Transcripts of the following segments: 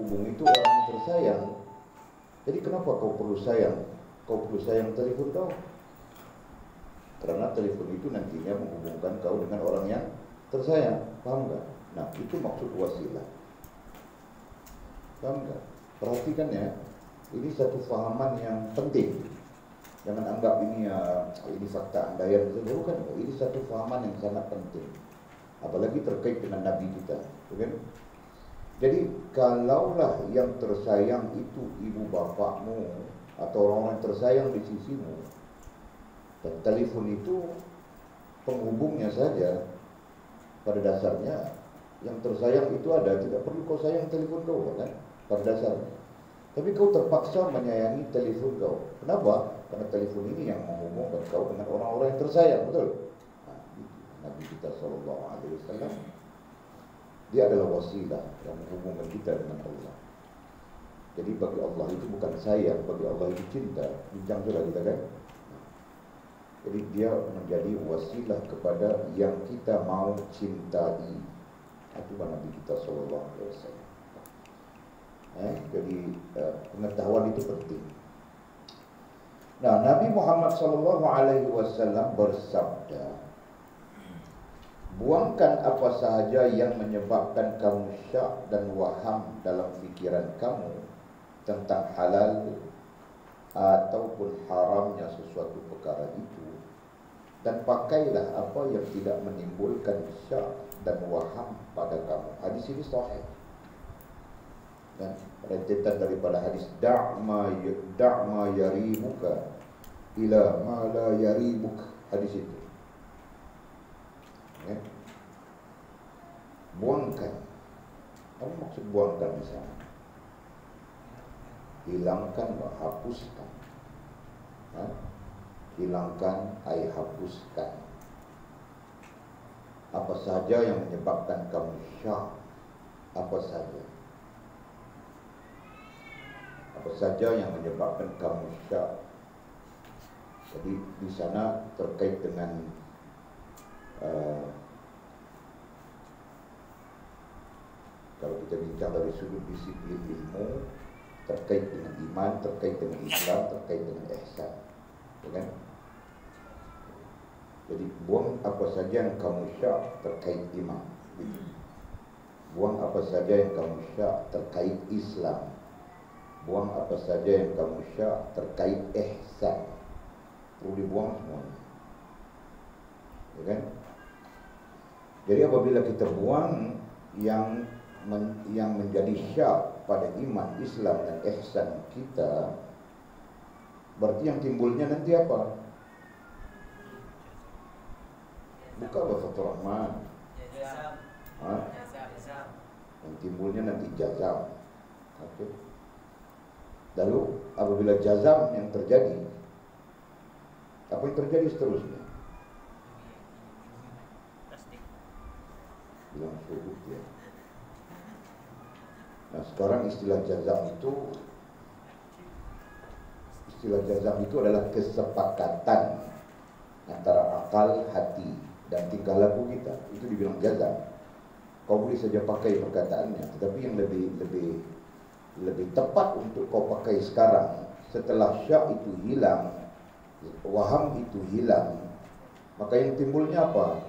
menghubungi itu orang yang tersayang. Jadi kenapa kau perlu sayang? Kau perlu sayang telepon kau. Karena telepon itu nantinya menghubungkan kau dengan orang yang tersayang. Paham nggak? Nah, itu maksud wasilah. Paham nggak? Perhatikan ya, ini satu fahaman yang penting. Jangan anggap ini ini fakta andaian saja, bukan. Ini satu fahaman yang sangat penting. Apalagi terkait dengan Nabi kita, bukan? Jadi kalaulah yang tersayang itu ibu bapakmu atau orang yang tersayang di sisimu, dan telepon itu penghubungnya saja, pada dasarnya yang tersayang itu ada, tidak perlu kau sayang telepon kau, kan? Pada dasarnya. Tapi kau terpaksa menyayangi telepon kau. Kenapa? Karena telepon ini yang menghubungkan kau dengan orang-orang yang tersayang, betul? Nah, Nabi kita SAW, dia adalah wasilah yang menghubungkan kita dengan Allah. Jadi bagi Allah itu bukan sayang, bagi Allah itu cinta. Bincang sudah kita kan? Jadi dia menjadi wasilah kepada yang kita mau cintai. Itu Nabi kita SAW. Jadi pengetahuan itu penting. Nah, Nabi Muhammad SAW bersabda, buangkan apa sahaja yang menyebabkan kamu syak dan waham dalam fikiran kamu tentang halal ataupun haramnya sesuatu perkara itu, dan pakailah apa yang tidak menimbulkan syak dan waham pada kamu. Hadis ini sahih. Dan rentetan daripada hadis da'ma yaribuka ila ma la yaribuk, hadis itu. Ya. Buangkan. Apa maksud buangkan di sana? Hilangkan, hapuskan. Hilangkan, hapuskan. Apa saja yang menyebabkan kamu syak, apa saja. Apa saja yang menyebabkan kamu syak. Jadi di sana terkait dengan kalau kita bincang dari sudut disiplin ilmu, terkait dengan iman, terkait dengan Islam, terkait dengan ihsan, kan? Jadi buang apa saja yang kamu syak terkait iman, buang apa saja yang kamu syak terkait Islam, buang apa saja yang kamu syak terkait ihsan, perlu dibuang semuanya, ya kan? Jadi apabila kita buang yang menjadi syak pada iman, Islam dan ihsan kita, berarti yang timbulnya nanti apa? Buka Fathur Rahman. Yang timbulnya nanti jazam. Okay. Lalu apabila jazam yang terjadi, apa yang terjadi seterusnya? Bilang syuhud ya. Nah sekarang istilah jazam itu adalah kesepakatan antara akal, hati dan tingkah laku kita. Itu dibilang jazam. Kau boleh saja pakai perkataannya, tetapi yang lebih tepat untuk kau pakai sekarang, setelah syak itu hilang, waham itu hilang, maka yang timbulnya apa?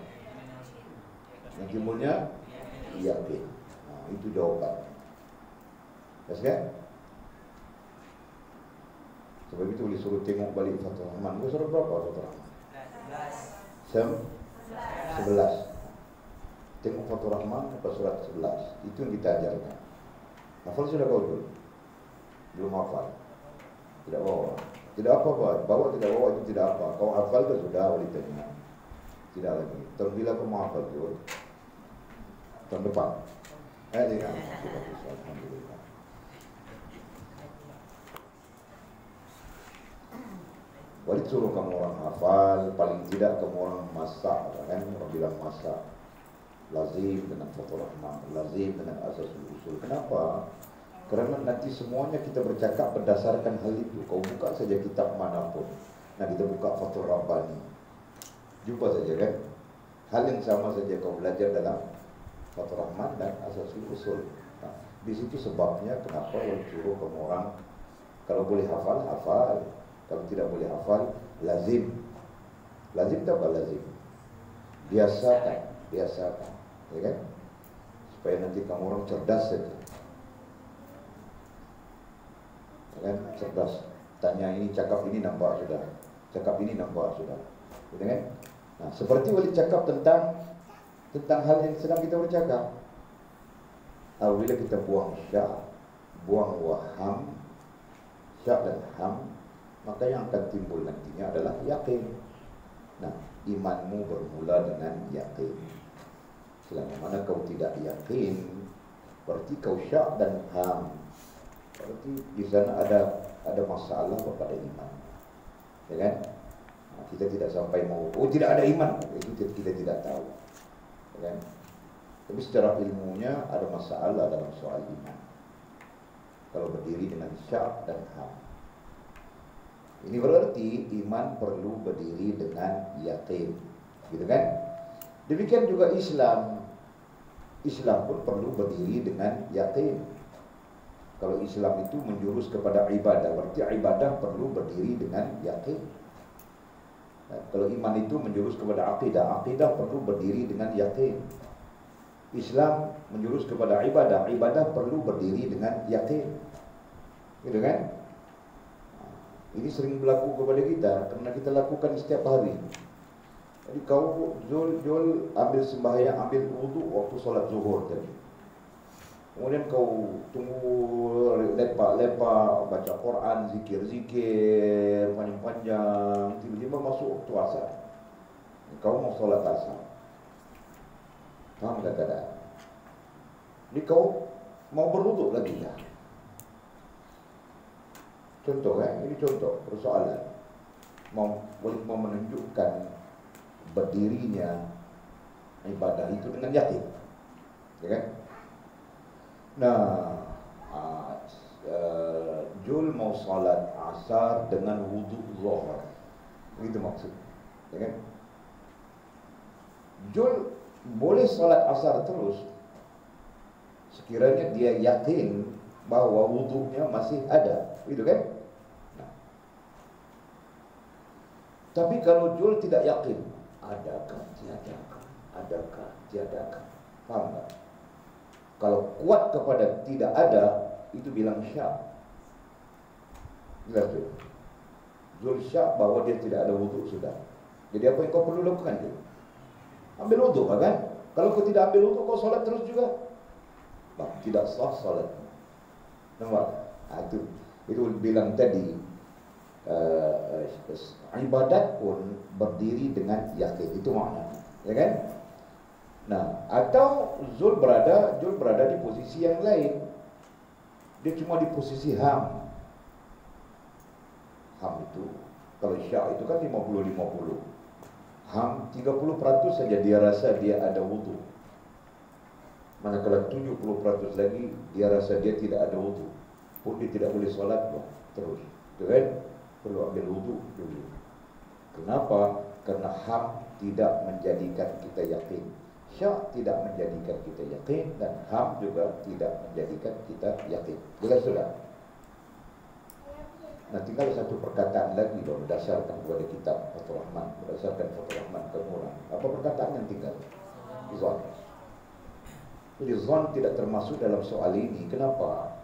Yang timbulnya yakin. Nah, itu jawaban. Yes, kan? Sebab itu boleh suruh tengok balik Fathur Rahman. Kau suruh berapa Fathur Rahman? 11. Tengok Fathur Rahman ke surat 11. Itu yang kita ajarkan. Hafal sudah kau dulu? Belum hafal? Tidak bawa. Tidak apa-apa. Bawa tidak bawa itu tidak apa. Kau hafal ke sudah boleh tanya. Tidak lagi. Terbilah kau mau hafal dulu. Tahun depan. Tidak. Alhamdulillah. Wali suruh kamu orang hafal, paling tidak kamu orang masak, kan? Orang bilang masak. Lazim dengan Fathur Rahman, lazim dengan Asasul Usul. Kenapa? Karena nanti semuanya kita bercakap berdasarkan hal itu. Kau buka saja kitab manapun. Nah kita buka Fathur Rabbani, jumpa saja kan? Hal yang sama saja kau belajar dalam Fathur Rahman dan Asasul Usul. Nah, Di situ sebabnya kenapa yang suruh kamu orang kalau boleh hafal, hafal. Kalau tidak boleh hafal, lazim. Lazim itu apa lazim? Biasakan, biasakan, ya kan? Supaya nanti kamu orang cerdas saja, ya kan? Cerdas. Tanya ini, cakap ini nampak sudah, cakap ini nampak sudah, ya kan? Nah, seperti boleh cakap tentang hal yang sedang kita bercakap. Apabila kita buang syak, buang waham, syak dan ham, maka yang akan timbul nantinya adalah yakin. Nah, imanmu bermula dengan yakin. Selama mana kau tidak yakin, berarti kau syak dan ham. Berarti di sana ada masalah pada iman, ya kan? Nah, kita tidak sampai mau, oh tidak ada iman, itu kita tidak tahu, ya kan? Tapi secara ilmunya ada masalah dalam soal iman. Kalau berdiri dengan syak dan ham, ini berarti iman perlu berdiri dengan yakin, gitu kan? Demikian juga Islam. Islam pun perlu berdiri dengan yakin. Kalau Islam itu menjurus kepada ibadah, berarti ibadah perlu berdiri dengan yakin. Nah, kalau iman itu menjurus kepada akidah, akidah perlu berdiri dengan yakin. Islam menjurus kepada ibadah, ibadah perlu berdiri dengan yakin, gitu kan? Ini sering berlaku kepada kita karena kita lakukan setiap hari. Jadi kau Zul ambil sembahyang, ambil wudu waktu solat zuhur tadi. Kemudian kau tunggu lepak-lepak, baca Quran, zikir-zikir panjang-panjang, tiba-tiba masuk waktu asar. Kau mau solat asar. Faham tak keadaan? Jadi kau mau berwuduk lagi ya? Contoh ini contoh persoalan. Mau menunjukkan berdirinya ibadah itu dengan yakin, ya kan? Nah, Jul mau salat asar dengan wuduk zuhur, itu maksud, ya kan? Jul boleh salat asar terus sekiranya dia yakin bahwa wuduknya masih ada, gitu kan? Nah, tapi kalau Jul tidak yakin, adakah tiadakah, paham tak? Kalau kuat kepada tidak ada, itu bilang syak. Jelas tu. Zul syak bahwa dia tidak ada wuduk sudah. Jadi apa yang kau perlu lakukan tu? Ambil wuduk, kan? Kalau kau tidak ambil wuduk, kau solat terus juga, tidak sah solat. Nampak? Itu bilang tadi, ibadat pun berdiri dengan yakin. Itu maknanya, ya kan? Nah, atau Zul berada di posisi yang lain. Dia cuma di posisi ham. Ham itu, kalau syak itu kan 50-50. Ham 30% saja dia rasa dia ada wudu. Manakala 70% lagi dia rasa dia tidak ada wudu, pun dia tidak boleh solat terus. Itu kan? Perlu ambil wudu dulu. Kenapa? Karena ham tidak menjadikan kita yakin. Syak tidak menjadikan kita yakin, dan ham juga tidak menjadikan kita yakin. Jelas sudah? Nah, tinggal satu perkataan lagi berdasarkan kepada kitab Fathul Rahman, berdasarkan Fathul Rahman Al-Murad. Apa perkataan yang tinggal? Zon. Jadi zon tidak termasuk dalam soal ini. Kenapa?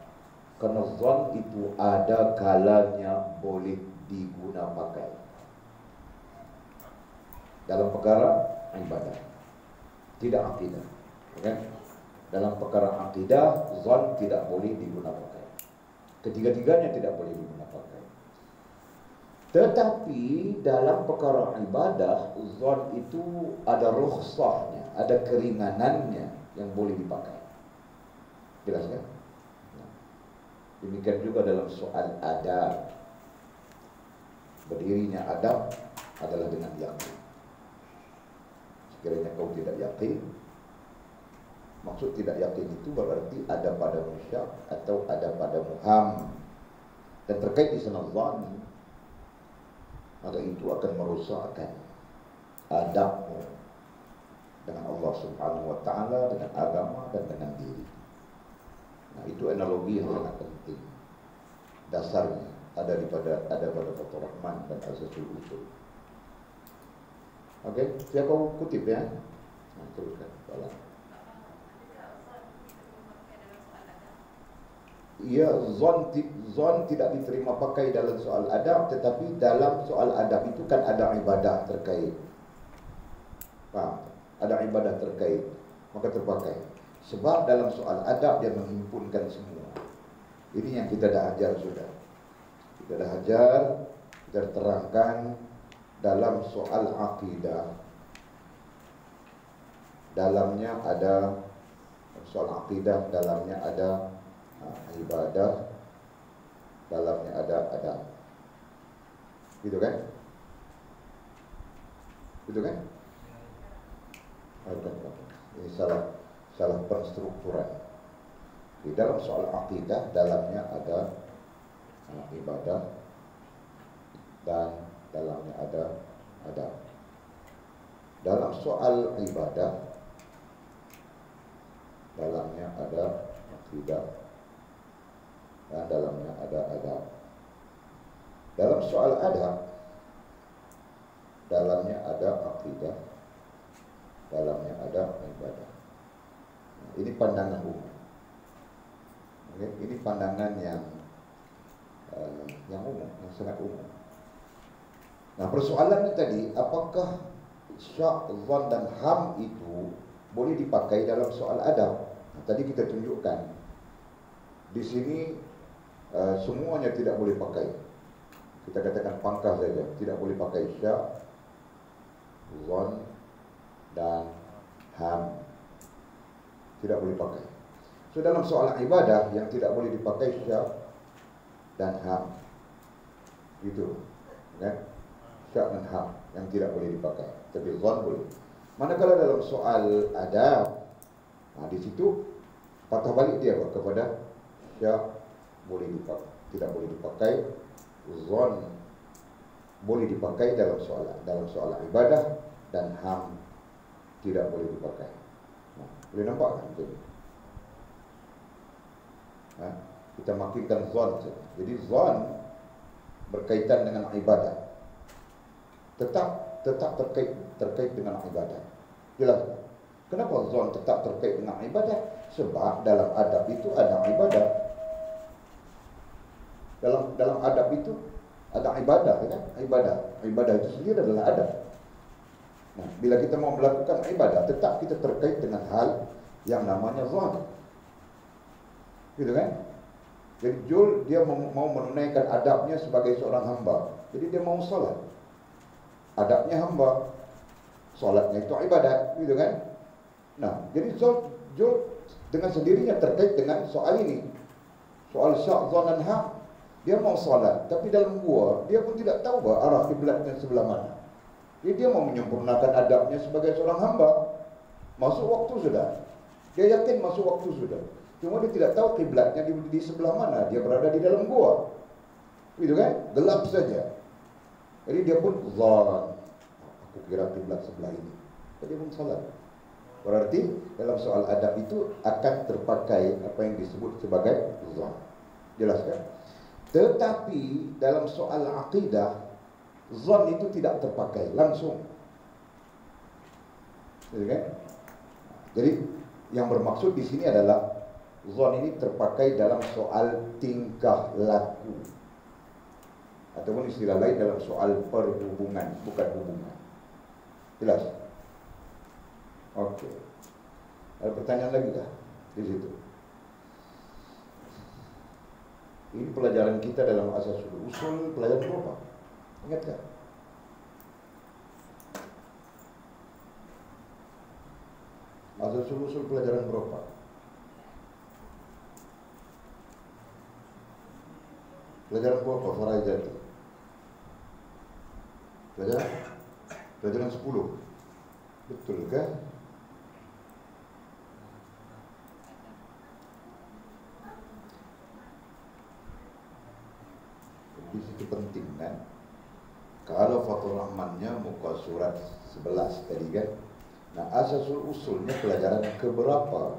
Karena zon itu ada kalanya boleh diguna pakai dalam perkara ibadah, tidak akidah, kan? Dalam perkara akidah, zon tidak boleh diguna pakai. Ketiga-tiganya tidak boleh diguna pakai. Tetapi dalam perkara ibadah, zon itu ada rukhsahnya, ada keringanannya yang boleh dipakai. Jelas kan? Demikian juga dalam soal adab. Berdirinya adab adalah dengan yakin. Sekiranya kau tidak yakin, maksud tidak yakin itu berarti ada pada syak atau ada pada ham. Dan terkait di sana zon, maka itu akan merusakkan adabmu dengan Allah Subhanahu wa ta'ala, dengan agama dan dengan diri. Nah, itu analogi yang sangat penting. Dasarnya ada pada Fathur Rahman dan Asasul Usul. Oke, saya kau kutip ya. Nah, teruskan. Salah. Iya, zon tidak diterima pakai dalam soal adab, tetapi dalam soal adab itu kan ada ibadah terkait. Paham? Ada ibadah terkait, maka terpakai. Sebab dalam soal adab dia menghimpunkan semua. Ini yang kita dah ajar sudah. Kita dah ajar, kita terangkan dalam soal akidah. Dalamnya ada soal akidah, dalamnya ada ibadah, dalamnya ada adab. Gitu kan? Gitu kan? Ini salah penstrukturan. Di dalam soal akidah, dalamnya ada ibadah dan dalamnya ada adab. Dalam soal ibadah, dalamnya ada akidah dan dalamnya ada adab. Dalam soal adab, dalamnya ada akidah, dalamnya ada ibadah. Nah, ini pandangan umum. Oke, ini pandangan yang umum, yang sangat umum. Nah, persoalannya tadi, apakah syak, zon dan ham itu boleh dipakai dalam soal adab? Nah, tadi kita tunjukkan di sini semuanya tidak boleh pakai. Kita katakan pangkah saja, tidak boleh pakai syak, zon dan ham, tidak boleh pakai. So dalam soal ibadah yang tidak boleh dipakai syak dan ham, gitu kan? Syak dan ham yang tidak boleh dipakai, tapi zon boleh. Manakala dalam soal adab, nah di situ patah balik dia kepada syak boleh dipakai, tidak boleh dipakai, zon boleh dipakai dalam soal ibadah, dan ham tidak boleh dipakai. Nah, boleh nampak kan itu? Nah, kita makinkan zon. Jadi zon berkaitan dengan ibadah, tetap terkait dengan ibadah. Jelas? Kenapa zon tetap terkait dengan ibadah? Sebab dalam adab itu ada ibadah. Dalam adab itu ada ibadah, kan? Ibadah itu sendiri adalah adab. Nah, bila kita mau melakukan ibadah, tetap kita terkait dengan hal yang namanya zon. Gitu kan? Jadi Jul dia mau menunaikan adabnya sebagai seorang hamba. Jadi dia mau salat. Adabnya hamba, salatnya itu ibadat, gitu kan? Nah, jadi Jul dengan sendirinya terkait dengan soal ini. Soal syak, zon dan ham. Dia mau salat, tapi dalam gua dia pun tidak tahu bah arah kiblatnya sebelah mana. Jadi dia mau menyempurnakan adabnya sebagai seorang hamba. Masuk waktu sudah. Dia yakin masuk waktu sudah. Cuma dia tidak tahu kiblatnya di sebelah mana. Dia berada di dalam gua. Gitu kan? Gelap saja. Jadi dia pun zon. Aku kira kiblat sebelah ini. Jadi pun salat. Berarti dalam soal adab itu akan terpakai apa yang disebut sebagai zon. Jelas kan? Tetapi dalam soal akidah, zon itu tidak terpakai langsung. Jadi yang bermaksud di sini adalah zon ini terpakai dalam soal tingkah laku, ataupun istilah lain dalam soal perhubungan, bukan hubungan. Jelas? Oke. Ada pertanyaan lagi kah di situ? Ini pelajaran kita dalam Asasul Usul, pelajaran berapa? Ingat kan? Asasul Usul pelajaran berapa? Pelajaran berapa? Faraidati. Pelajaran 10. Betul kan? Di situ penting kan? Kalau Fathur Rahmannya muka surat 11 tadi kan? Nah, Asasul Usulnya pelajaran keberapa?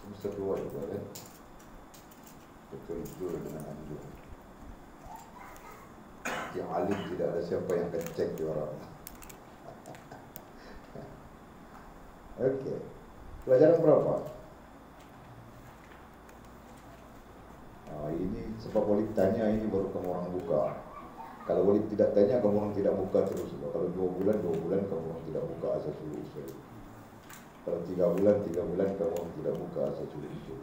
semester 2 juga kan, betul dengan anjur. Yang alim tidak ada siapa yang akan cek di orang. Oke, pelajaran berapa? Ini sebab Walid tanya, ini baru kamu orang buka. Kalau Walid tidak tanya, kamu orang tidak buka terus. Kalau 2 bulan kamu orang tidak buka asasul usul. Kalau 3 bulan kamu orang tidak buka asasul usul.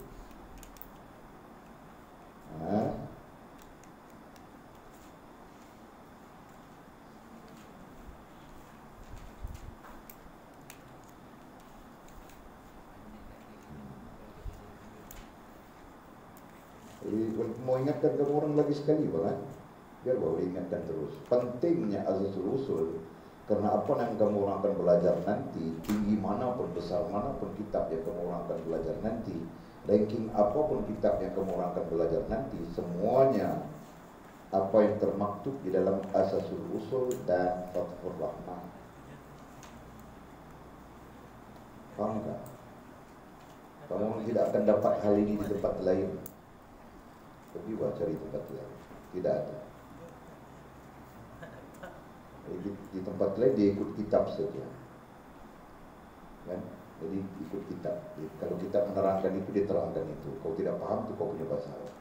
Mau ingatkan kamu orang lagi sekali, kan? Biar boleh ingatkan terus. Pentingnya asasul usul, karena apa yang kamu orang akan belajar nanti, tinggi manapun, besar manapun kitab yang kamu orang akan belajar nanti, ranking apapun kitab yang kamu orang akan belajar nanti, semuanya apa yang termaktub di dalam asasul usul dan Fathur Rahman. Paham tak? Kamu tidak akan dapat hal ini di tempat lain. Pergi cari tempat lain, tidak ada. Di tempat lain dia ikut kitab saja, kan? Jadi ikut kitab. Kalau kitab menerangkan itu, dia terangkan itu. Kau tidak paham itu kau punya masalah.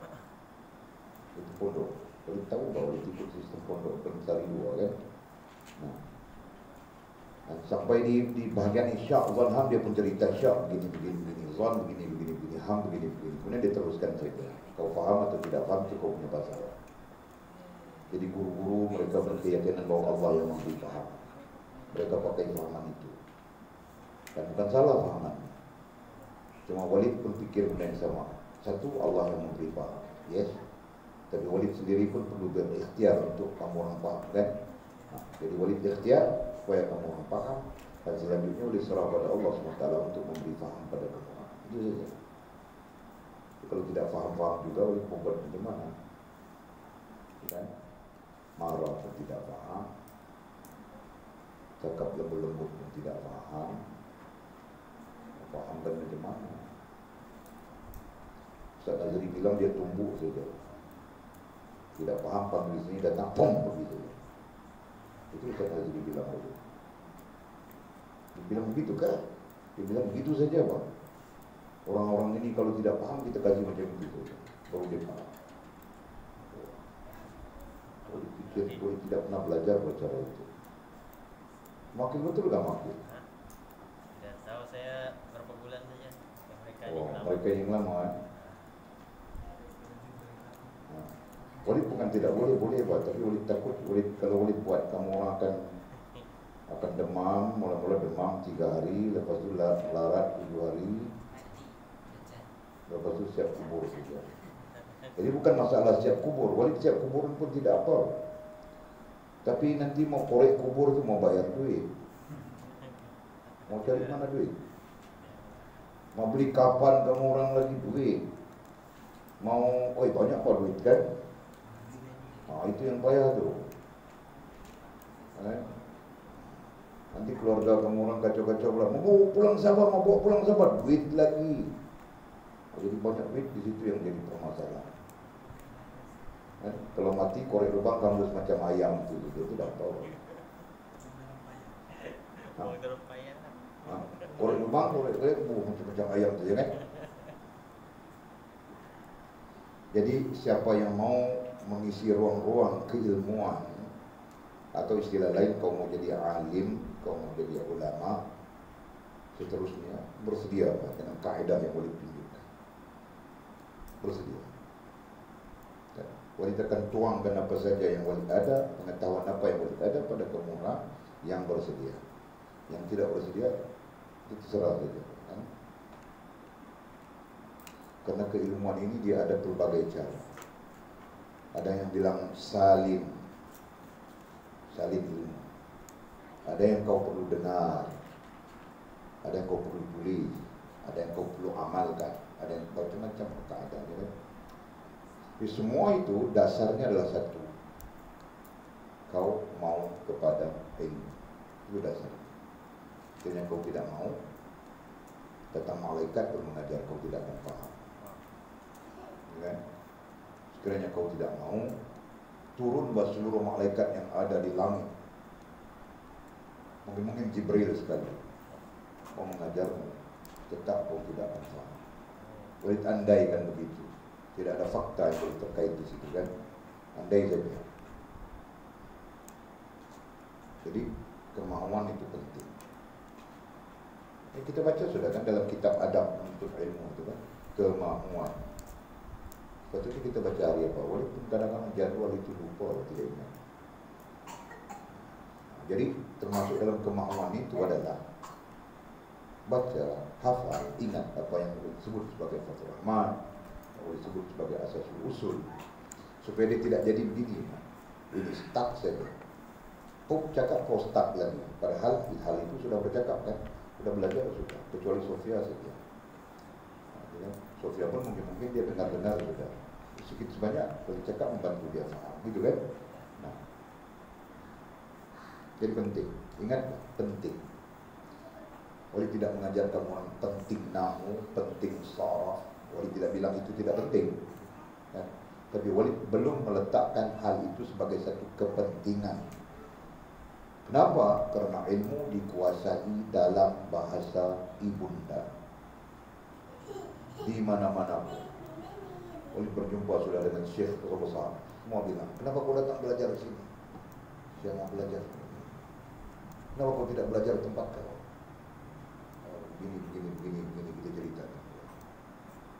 Itu pondok. Kau tahu bahwa itu ikut sistem pondok pencari dua, kan? Nah, sampai di bahagian isyak, Zalham dia pun cerita syak begini, Zal begini, Ham begini. Kemudian dia teruskan cerita. Kau faham atau tidak faham itu kau punya masalah. Jadi guru-guru mereka berkeyakinan bahwa Allah yang memberi paham. Mereka pakai fahaman itu. Dan bukan salah fahaman. Cuma Walid pun pikir benda yang sama. Satu, Allah yang memberi paham. Yes. Tapi Walid sendiri pun perlu berikhtiar untuk kamu orang paham, kan? Nah, jadi Walid ikhtiar supaya kamu orang paham. Dan selanjutnya Walid serah pada Allah SWT untuk memberi paham pada kamu orang. Itu saja. Kalau tidak faham-faham juga, Walid membuat macam mana? Kan? Marah pun tidak faham, cakap lembut-lembut pun tidak faham. Faham dan macam mana? Ustaz Nazri bilang dia tumbuk saja. Tidak paham, panggil sini datang, pom begitu. Itu Ustaz Nazri bilang begitu. Dia bilang begitu kan? Dia bilang begitu saja, Bang. Orang-orang ini kalau tidak paham kita kasih macam begitu, baru dia paham. Kalau dipikir, kalau tidak pernah belajar cara itu. Makin betul gak makin? Tidak tahu, saya berapa bulan saja. Mereka yang lama. Walid bukan tidak boleh buat, tapi Walid takut. Kalau Walid buat, kamu orang akan demam. Mula-mula demam 3 hari, lepas itu larat 7 hari, lepas itu siap kubur saja. Jadi bukan masalah siap kubur. Walid siap kubur pun tidak apa. Tapi nanti mau korek kubur itu mau bayar duit. Mau cari mana duit? Mau beli kapan kamu orang lagi duit? Mau, banyak kok duit kan? Nah, itu yang payah tuh. Nanti keluarga kamu orang kacau-kacau pula. Mau pulang Sabah, mau bawa pulang Sabah, duit lagi. Jadi banyak duit di situ yang jadi permasalahan. Kalau mati korek lubang kamu semacam ayam itu tidak tahu. Korek lubang, korek macam ayam saja kan. Jadi siapa yang mau mengisi ruang-ruang keilmuan, atau istilah lain kau mau jadi alim, kau mau jadi ulama, seterusnya bersedia dengan kaidah yang boleh tunjukkan. Bersedia. Walid akan tuangkan apa saja yang Walid ada, pengetahuan apa yang Walid ada pada kamu orang yang bersedia. Yang tidak bersedia, itu terserah saja. Kan? Karena keilmuan ini dia ada berbagai cara. Ada yang bilang salin ilmu. Ada yang kau perlu dengar, ada yang kau perlu tulis, ada yang kau perlu amalkan, ada yang macam-macam keadaan. Ya? Jadi semua itu dasarnya adalah satu. Kau mau kepada ilmu. Itu dasarnya. Jadi yang kau tidak mau, datang malaikat dan mengajar, kau tidak akan paham. Ya kan? Sekiranya kau tidak mau, turunlah seluruh malaikat yang ada di langit. Mungkin Jibril sekali mau mengajarmu, tetap kau tidak akan paham. Boleh andaikan begitu, tidak ada fakta yang boleh terkait di situ kan, andai saja. Jadi kemauan itu penting. Kita baca sudah kan dalam kitab adab untuk ilmu itu kan, kemauan. Lepas itu kita baca hari apa, walaupun kadang-kadang jadwal itu lupa, tidak ingat. Jadi termasuk dalam kemauan itu adalah baca, hafal, ingat apa yang disebut sebagai Fathur Rahman, atau disebut sebagai asas usul, supaya dia tidak jadi begini. Ini stuck saja. Kau cakap kau stuck lagi. Padahal hal itu sudah bercakap kan, sudah belajar sudah. Kecuali Sofia saja. Sofia pun mungkin dia dengar-dengar sudah. Sedikit sebanyak kalau cakap membantu dia faham, gitu kan? Nah, jadi penting. Ingat, penting. Wali tidak mengajarkan orang penting nahu, penting saraf. Wali tidak bilang itu tidak penting. Ya. Tapi wali belum meletakkan hal itu sebagai satu kepentingan. Kenapa? Karena ilmu dikuasai dalam bahasa ibunda. Di mana-mana. Wali berjumpa sudah dengan Syekh besar. Semua bilang, kenapa kau datang belajar di sini? Saya mau belajar. Kenapa kau tidak belajar di tempat kau? Begini kita cerita.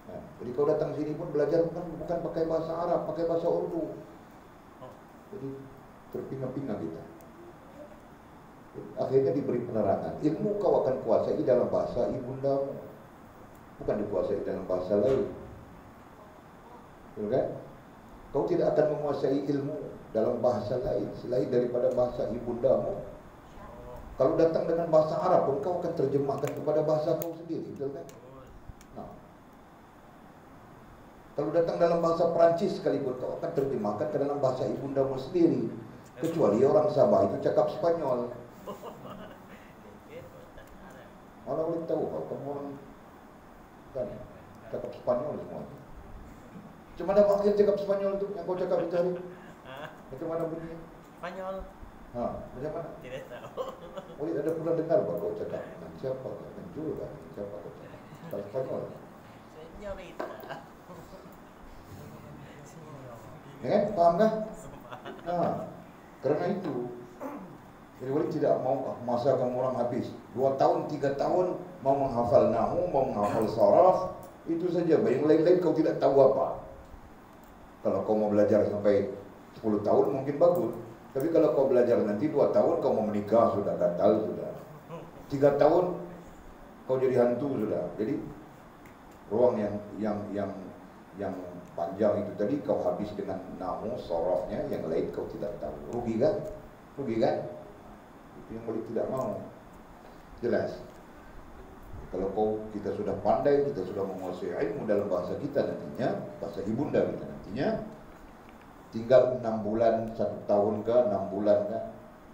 Nah, jadi kau datang sini pun belajar bukan pakai bahasa Arab, pakai bahasa Urdu. Jadi terpinga-pinga kita. Akhirnya diberi penerangan. Ilmu kau akan kuasai dalam bahasa ibundamu, bukan dikuasai dalam bahasa lain. Betul kan? Kau tidak akan menguasai ilmu dalam bahasa lain selain daripada bahasa ibundamu. Kalau datang dengan bahasa Arab pun kau akan terjemahkan kepada bahasa kau sendiri, betul kan? Nah, kalau datang dalam bahasa Perancis sekalipun kau akan terjemahkan ke dalam bahasa ibundamu sendiri. Kecuali orang Sabah itu cakap Spanyol. Mana boleh tahu kalau kamu orang kan cakap Spanyol semuanya. Macam mana panggil cakap Spanyol itu yang kau cakap itu hari? Macam mana bunyinya? Spanyol. Macam mana? Tidak tahu. Boleh ada pernah dengar apa kau cakap? Siapa kau? Menjul kan? Siapa kau cakap? Cakap Spanyol. Senyorita. Ya kan? Faham kan? Karena itu jadi wali tidak mau masa kamu orang habis 2 tahun, 3 tahun mau menghafal nahu, mau menghafal saraf, itu saja. Yang lain-lain kau tidak tahu apa. Kalau kau mau belajar sampai 10 tahun mungkin bagus. Tapi kalau kau belajar nanti 2 tahun kau mau menikah sudah gatal sudah. 3 tahun kau jadi hantu sudah. Jadi ruang yang panjang itu tadi kau habis dengan nahu, sarafnya, yang lain kau tidak tahu. Rugi kan? Rugi kan? Itu yang boleh tidak mau. Jelas. Kalau kita sudah pandai, kita sudah menguasai ilmu dalam bahasa kita nantinya, bahasa ibunda kita nantinya, tinggal 6 bulan, 1 tahun ke 6 bulan kan,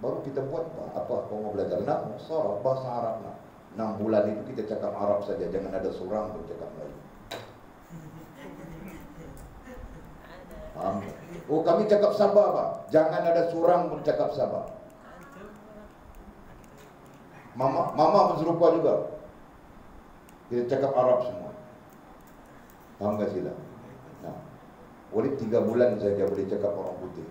baru kita buat apa? Kau mau belajar nahu, saraf, bahasa Arab lah. 6 bulan itu kita cakap Arab saja, jangan ada surang pun cakap Melayu. Paham? Oh, kami cakap Sabah, Pak. Jangan ada surang pun cakap Sabah. Mama pun serupa juga. Kita cakap Arab semua. Paham gak sila? Nah, boleh 3 bulan saja boleh cakap orang putih.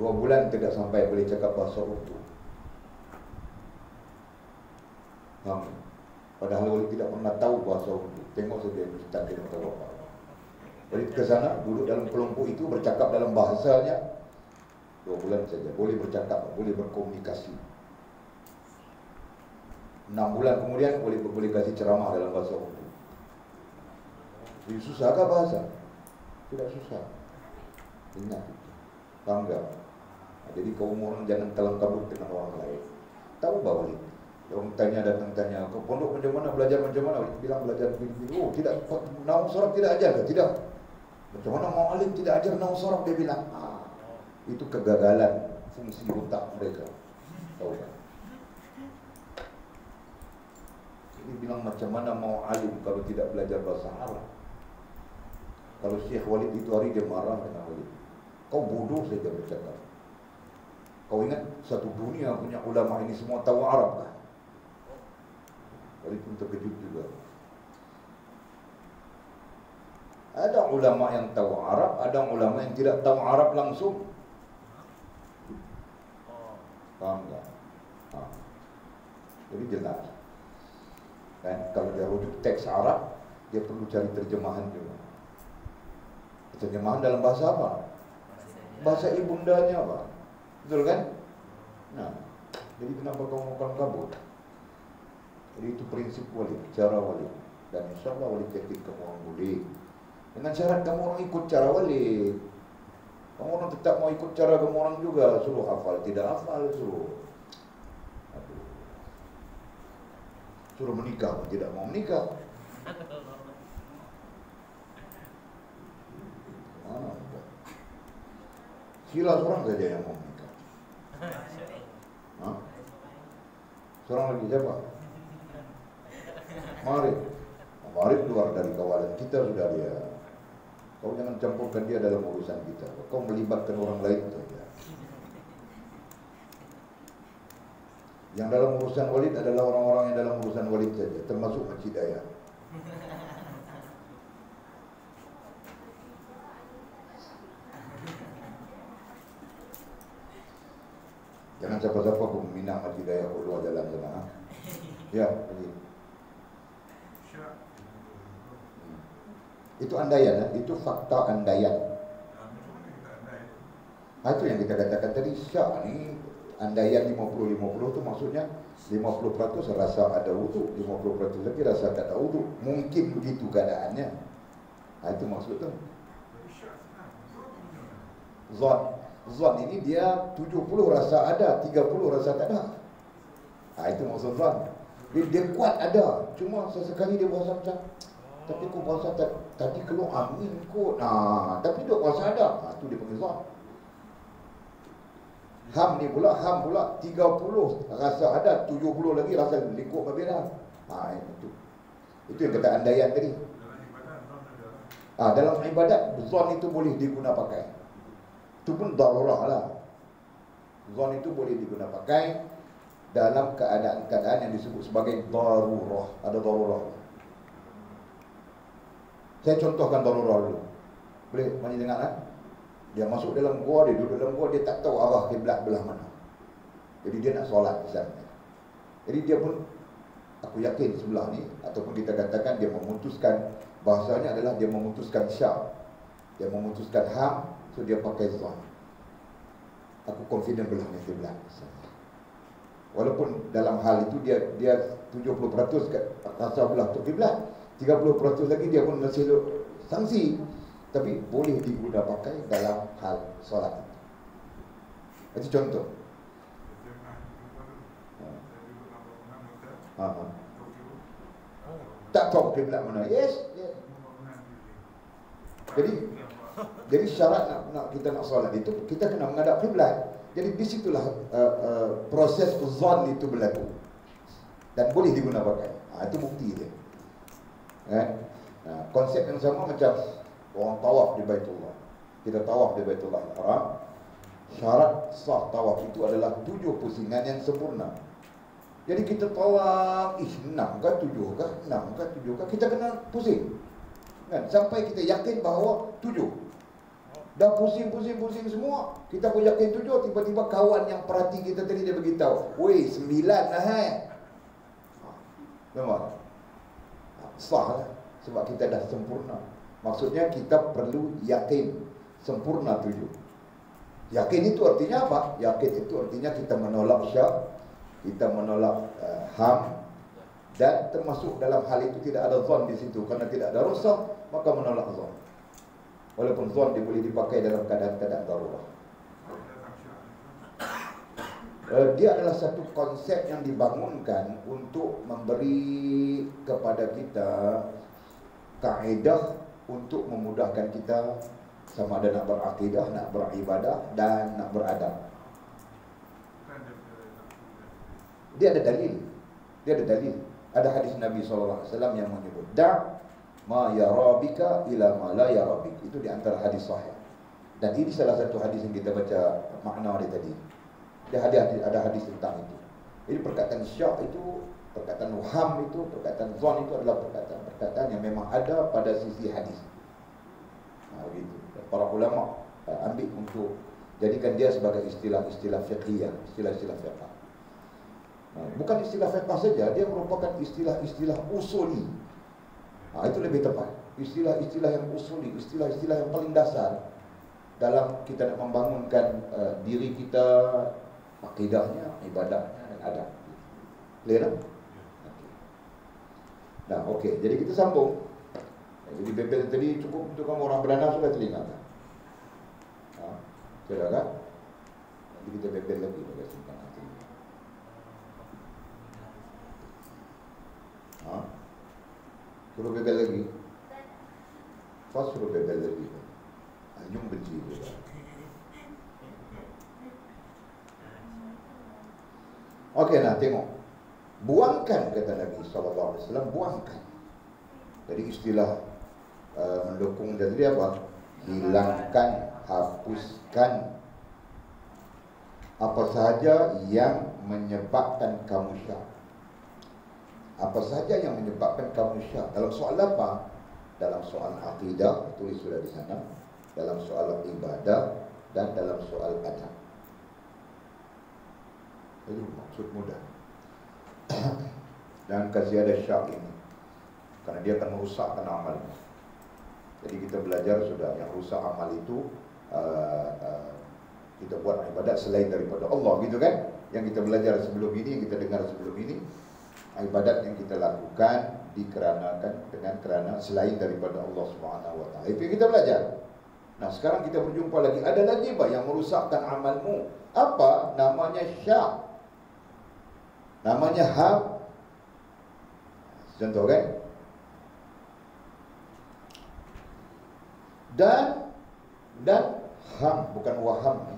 2 bulan tidak sampai boleh cakap bahasa Urdu. Paham? Padahal boleh tidak pernah tahu bahasa Urdu. Tengok saja Ustaz tidak tahu apa. Boleh ke sana, duduk dalam kelompok itu, bercakap dalam bahasanya. 2 bulan saja boleh bercakap, boleh berkomunikasi. 6 bulan kemudian boleh kasih ceramah dalam bahasa Urdu. Jadi susahkah bahasa? Tidak susah. Ingat itu. Paham tak? Nah, jadi kaum orang jangan kalang kabut dengan orang lain. Tahu bahwa orang datang tanya, kau pondok macam mana, belajar macam mana? Bilang belajar begini. Oh, tidak, nahu saraf tidak ajar ke? Tidak. Macam mana mau alim tidak ajar nahu saraf? Dia bilang, itu kegagalan fungsi otak mereka. Tahu tak? Dia bilang macam mana mau alim kalau tidak belajar bahasa Arab. Kalau Syekh Walid itu hari dia marah dengan Walid. Kau bodoh saja bercakap. Kau ingat satu dunia punya ulama ini semua tahu Arab kan? Walid pun terkejut juga. Ada ulama yang tahu Arab, ada ulama yang tidak tahu Arab langsung. Paham tak? Jadi jelas. Dan kalau dia rujuk teks Arab, dia perlu cari terjemahan juga. Terjemahan dalam bahasa apa? Bahasa ibundanya apa? Betul kan? Nah, jadi kenapa kamu makan kabut? Jadi itu prinsip Walid, cara Walid. Dan insya Allah Walid yakin kamu orang boleh. Dengan syarat kamu orang ikut cara Walid. Kamu orang tetap mau ikut cara kamu orang juga. Suruh hafal, tidak hafal, suruh. Aduh. Suruh menikah, tidak mau menikah. Mana? Sila seorang saja yang mau menikah. Hah? Seorang lagi siapa? Mari. Mari keluar dari kawalan kita sudah dia. Kau jangan campurkan dia dalam urusan kita. Kau melibatkan orang lain saja. Yang dalam urusan Walid adalah orang-orang yang dalam urusan Walid saja, termasuk Masjid Daya. Jangan siapa-siapa pun minang Masjid Daya keluar jalan sana. Ya, begini. Itu andaian, itu fakta andaian. Itu yang kita katakan tadi, syak ni andaian 50-50 tu maksudnya 50% rasa ada wudu, 50% lagi rasa tak ada wudu. Mungkin begitu keadaannya. Itu maksud tu. Zon ini dia 70 rasa ada, 30 rasa tak ada. Itu maksud zon. Dia kuat ada, cuma sesekali dia berasa macam, tapi aku puasa tadi keluar angin kot. Tapi duk puasa ada. Itu dia panggil zon. Ham pula 30 rasa ada, 70 lagi rasa lingkup berbeza. Itu yang kata andaian tadi. Dalam ibadat zon itu boleh diguna pakai. Itu pun darurah lah. Zon itu boleh diguna pakai dalam keadaan-keadaan yang disebut sebagai darurah. Ada darurah. Saya contohkan darurah dulu. Boleh mana dengar kan? Dia masuk dalam gua, dia duduk dalam gua, dia tak tahu arah kiblat belah mana. Jadi dia nak solat misalnya. Jadi dia pun, aku yakin sebelah ni, ataupun kita katakan dia memutuskan, bahasanya adalah dia memutuskan syak. Dia memutuskan ham, so dia pakai zon. Aku confident belah ni kiblat misalnya. Walaupun dalam hal itu dia 70% rasa belah tu kiblat, 30% lagi dia pun masih sanksi. Tapi boleh digunakan pakai dalam hal solat. Itu contoh. Tak tahu kiblat mana. Yes. Jadi syarat nak kita nak solat itu kita kena menghadap kiblat. Jadi di situlah proses zon itu berlaku dan boleh digunakan pakai. Itu bukti dia. Konsep yang sama macam orang tawaf di Baitullah. Kita tawaf di Baitullah Al-Haram. Syarat sah tawaf itu adalah 7 pusingan yang sempurna. Jadi kita tawaf 6 kah 7 kah 6 kah 7 kah, kita kena pusing kan? Sampai kita yakin bahawa 7. Dah pusing semua, kita pun yakin 7. Tiba-tiba kawan yang perhati kita tadi dia beritahu, weh 9 lah memang sah lah. Sebab kita dah sempurna. Maksudnya kita perlu yakin sempurna 7. Yakin itu artinya apa? Yakin itu artinya kita menolak syak, kita menolak ham, dan termasuk dalam hal itu tidak ada zon di situ. Karena tidak ada rasa, maka menolak zon. Walaupun zon boleh dipakai dalam keadaan-keadaan darurat. Dia adalah satu konsep yang dibangunkan untuk memberi kepada kita kaedah untuk memudahkan kita sama ada nak berakidah, nak beribadah dan nak beradab. Dia ada dalil. Ada hadis Nabi SAW yang menyebut, Da' ma yarabika ila ma la yarabik. Itu di antara hadis sahih. Dan ini salah satu hadis yang kita baca makna tadi. Ada hadis tentang itu. Jadi perkataan syak itu, perkataan waham itu, perkataan zon itu adalah perkataan yang memang ada pada sisi hadis. Begitu. Dan para ulama ambil untuk jadikan dia sebagai istilah-istilah fiqhiyah, istilah-istilah fiqh. Bukan istilah fiqh saja, dia merupakan istilah-istilah usuli. Itu lebih tepat. Istilah-istilah yang usuli, istilah-istilah yang paling dasar dalam kita nak membangunkan diri kita, akidahnya, ibadahnya dan adab. Clear? Nah, okey. Jadi kita sambung. Jadi bebel tadi cukup untuk kamu orang beranak sudah telinga kan? Sudah kan? Nanti kita bebel lagi pada simpan nanti. Suruh bebel lagi. Pas suruh bebel lagi. Anyung benci juga. Okey, nah tengok. Buangkan, kata Nabi SAW, buangkan. Jadi istilah mendukung dari apa? Hilangkan, hapuskan apa sahaja yang menyebabkan kamu syak. Apa sahaja yang menyebabkan kamu syak. Dalam soal apa? Dalam soal akidah, tulis sudah di sana. Dalam soal ibadah dan dalam soal adab. Itu maksud mudah. Dan kasih ada syak ini, karena dia akan merusakkan amalnya. Jadi kita belajar sudah yang rusak amal itu kita buat ibadat selain daripada Allah, gitu kan? Yang kita belajar sebelum ini, yang kita dengar sebelum ini, ibadat yang kita lakukan dikarenakan kerana selain daripada Allah Subhanahu Wa Taala. Itu yang kita belajar. Nah, sekarang kita berjumpa lagi. Ada lagi yang merusakkan amalmu. Apa? Namanya syak. Namanya ham. Contoh kan? Dan ham, bukan waham.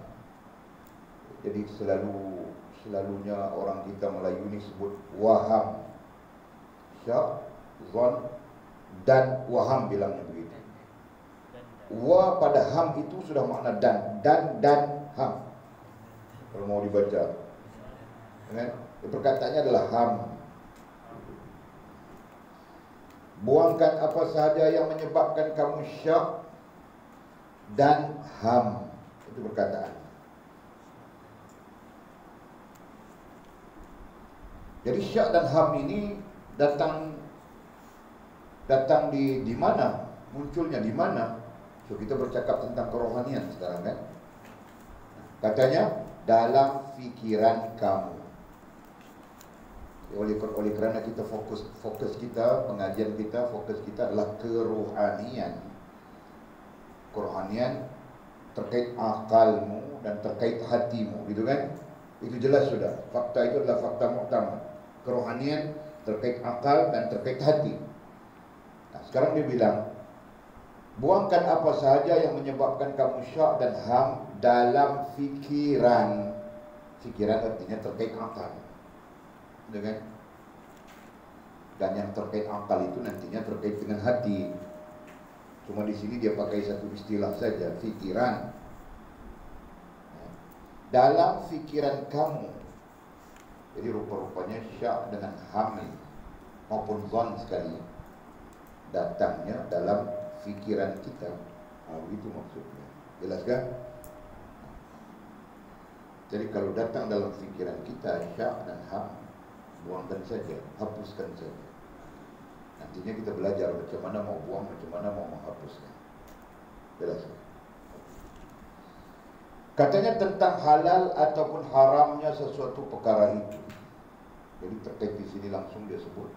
Jadi selalunya orang kita Melayu ni sebut waham. Syak, zon dan waham bilangnya begitu. Wa pada ham itu sudah makna dan ham. Kalau mau dibaca, kan? Perkataannya adalah ham. Buangkan apa sahaja yang menyebabkan kamu syak dan ham. Itu perkataan. Jadi syak dan ham ini datang di mana? Munculnya di mana? So kita bercakap tentang kerohanian sekarang kan. Katanya dalam fikiran kamu. Oleh kerana kita fokus kita, pengajian kita, fokus kita adalah kerohanian. Kerohanian terkait akalmu dan terkait hatimu, gitu kan? Itu jelas sudah. Fakta itu adalah fakta muktamad. Kerohanian terkait akal dan terkait hati. Nah, sekarang dia bilang, buangkan apa sahaja yang menyebabkan kamu syak dan ham dalam fikiran. Fikiran artinya terkait akal. Dengan dan yang terkait akal itu nantinya terkait dengan hati. Cuma di sini dia pakai satu istilah saja, fikiran. Dalam fikiran kamu. Jadi rupa-rupanya syak dengan ham maupun zon sekali datangnya dalam fikiran kita. Itu maksudnya. Jelas kan? Jadi kalau datang dalam fikiran kita syak dan ham, buangkan saja, hapuskan saja. Nantinya kita belajar macam mana mau buang, macam mana mau menghapuskan. Jelas. Katanya tentang halal ataupun haramnya sesuatu perkara itu. Jadi terkait di sini langsung dia sebut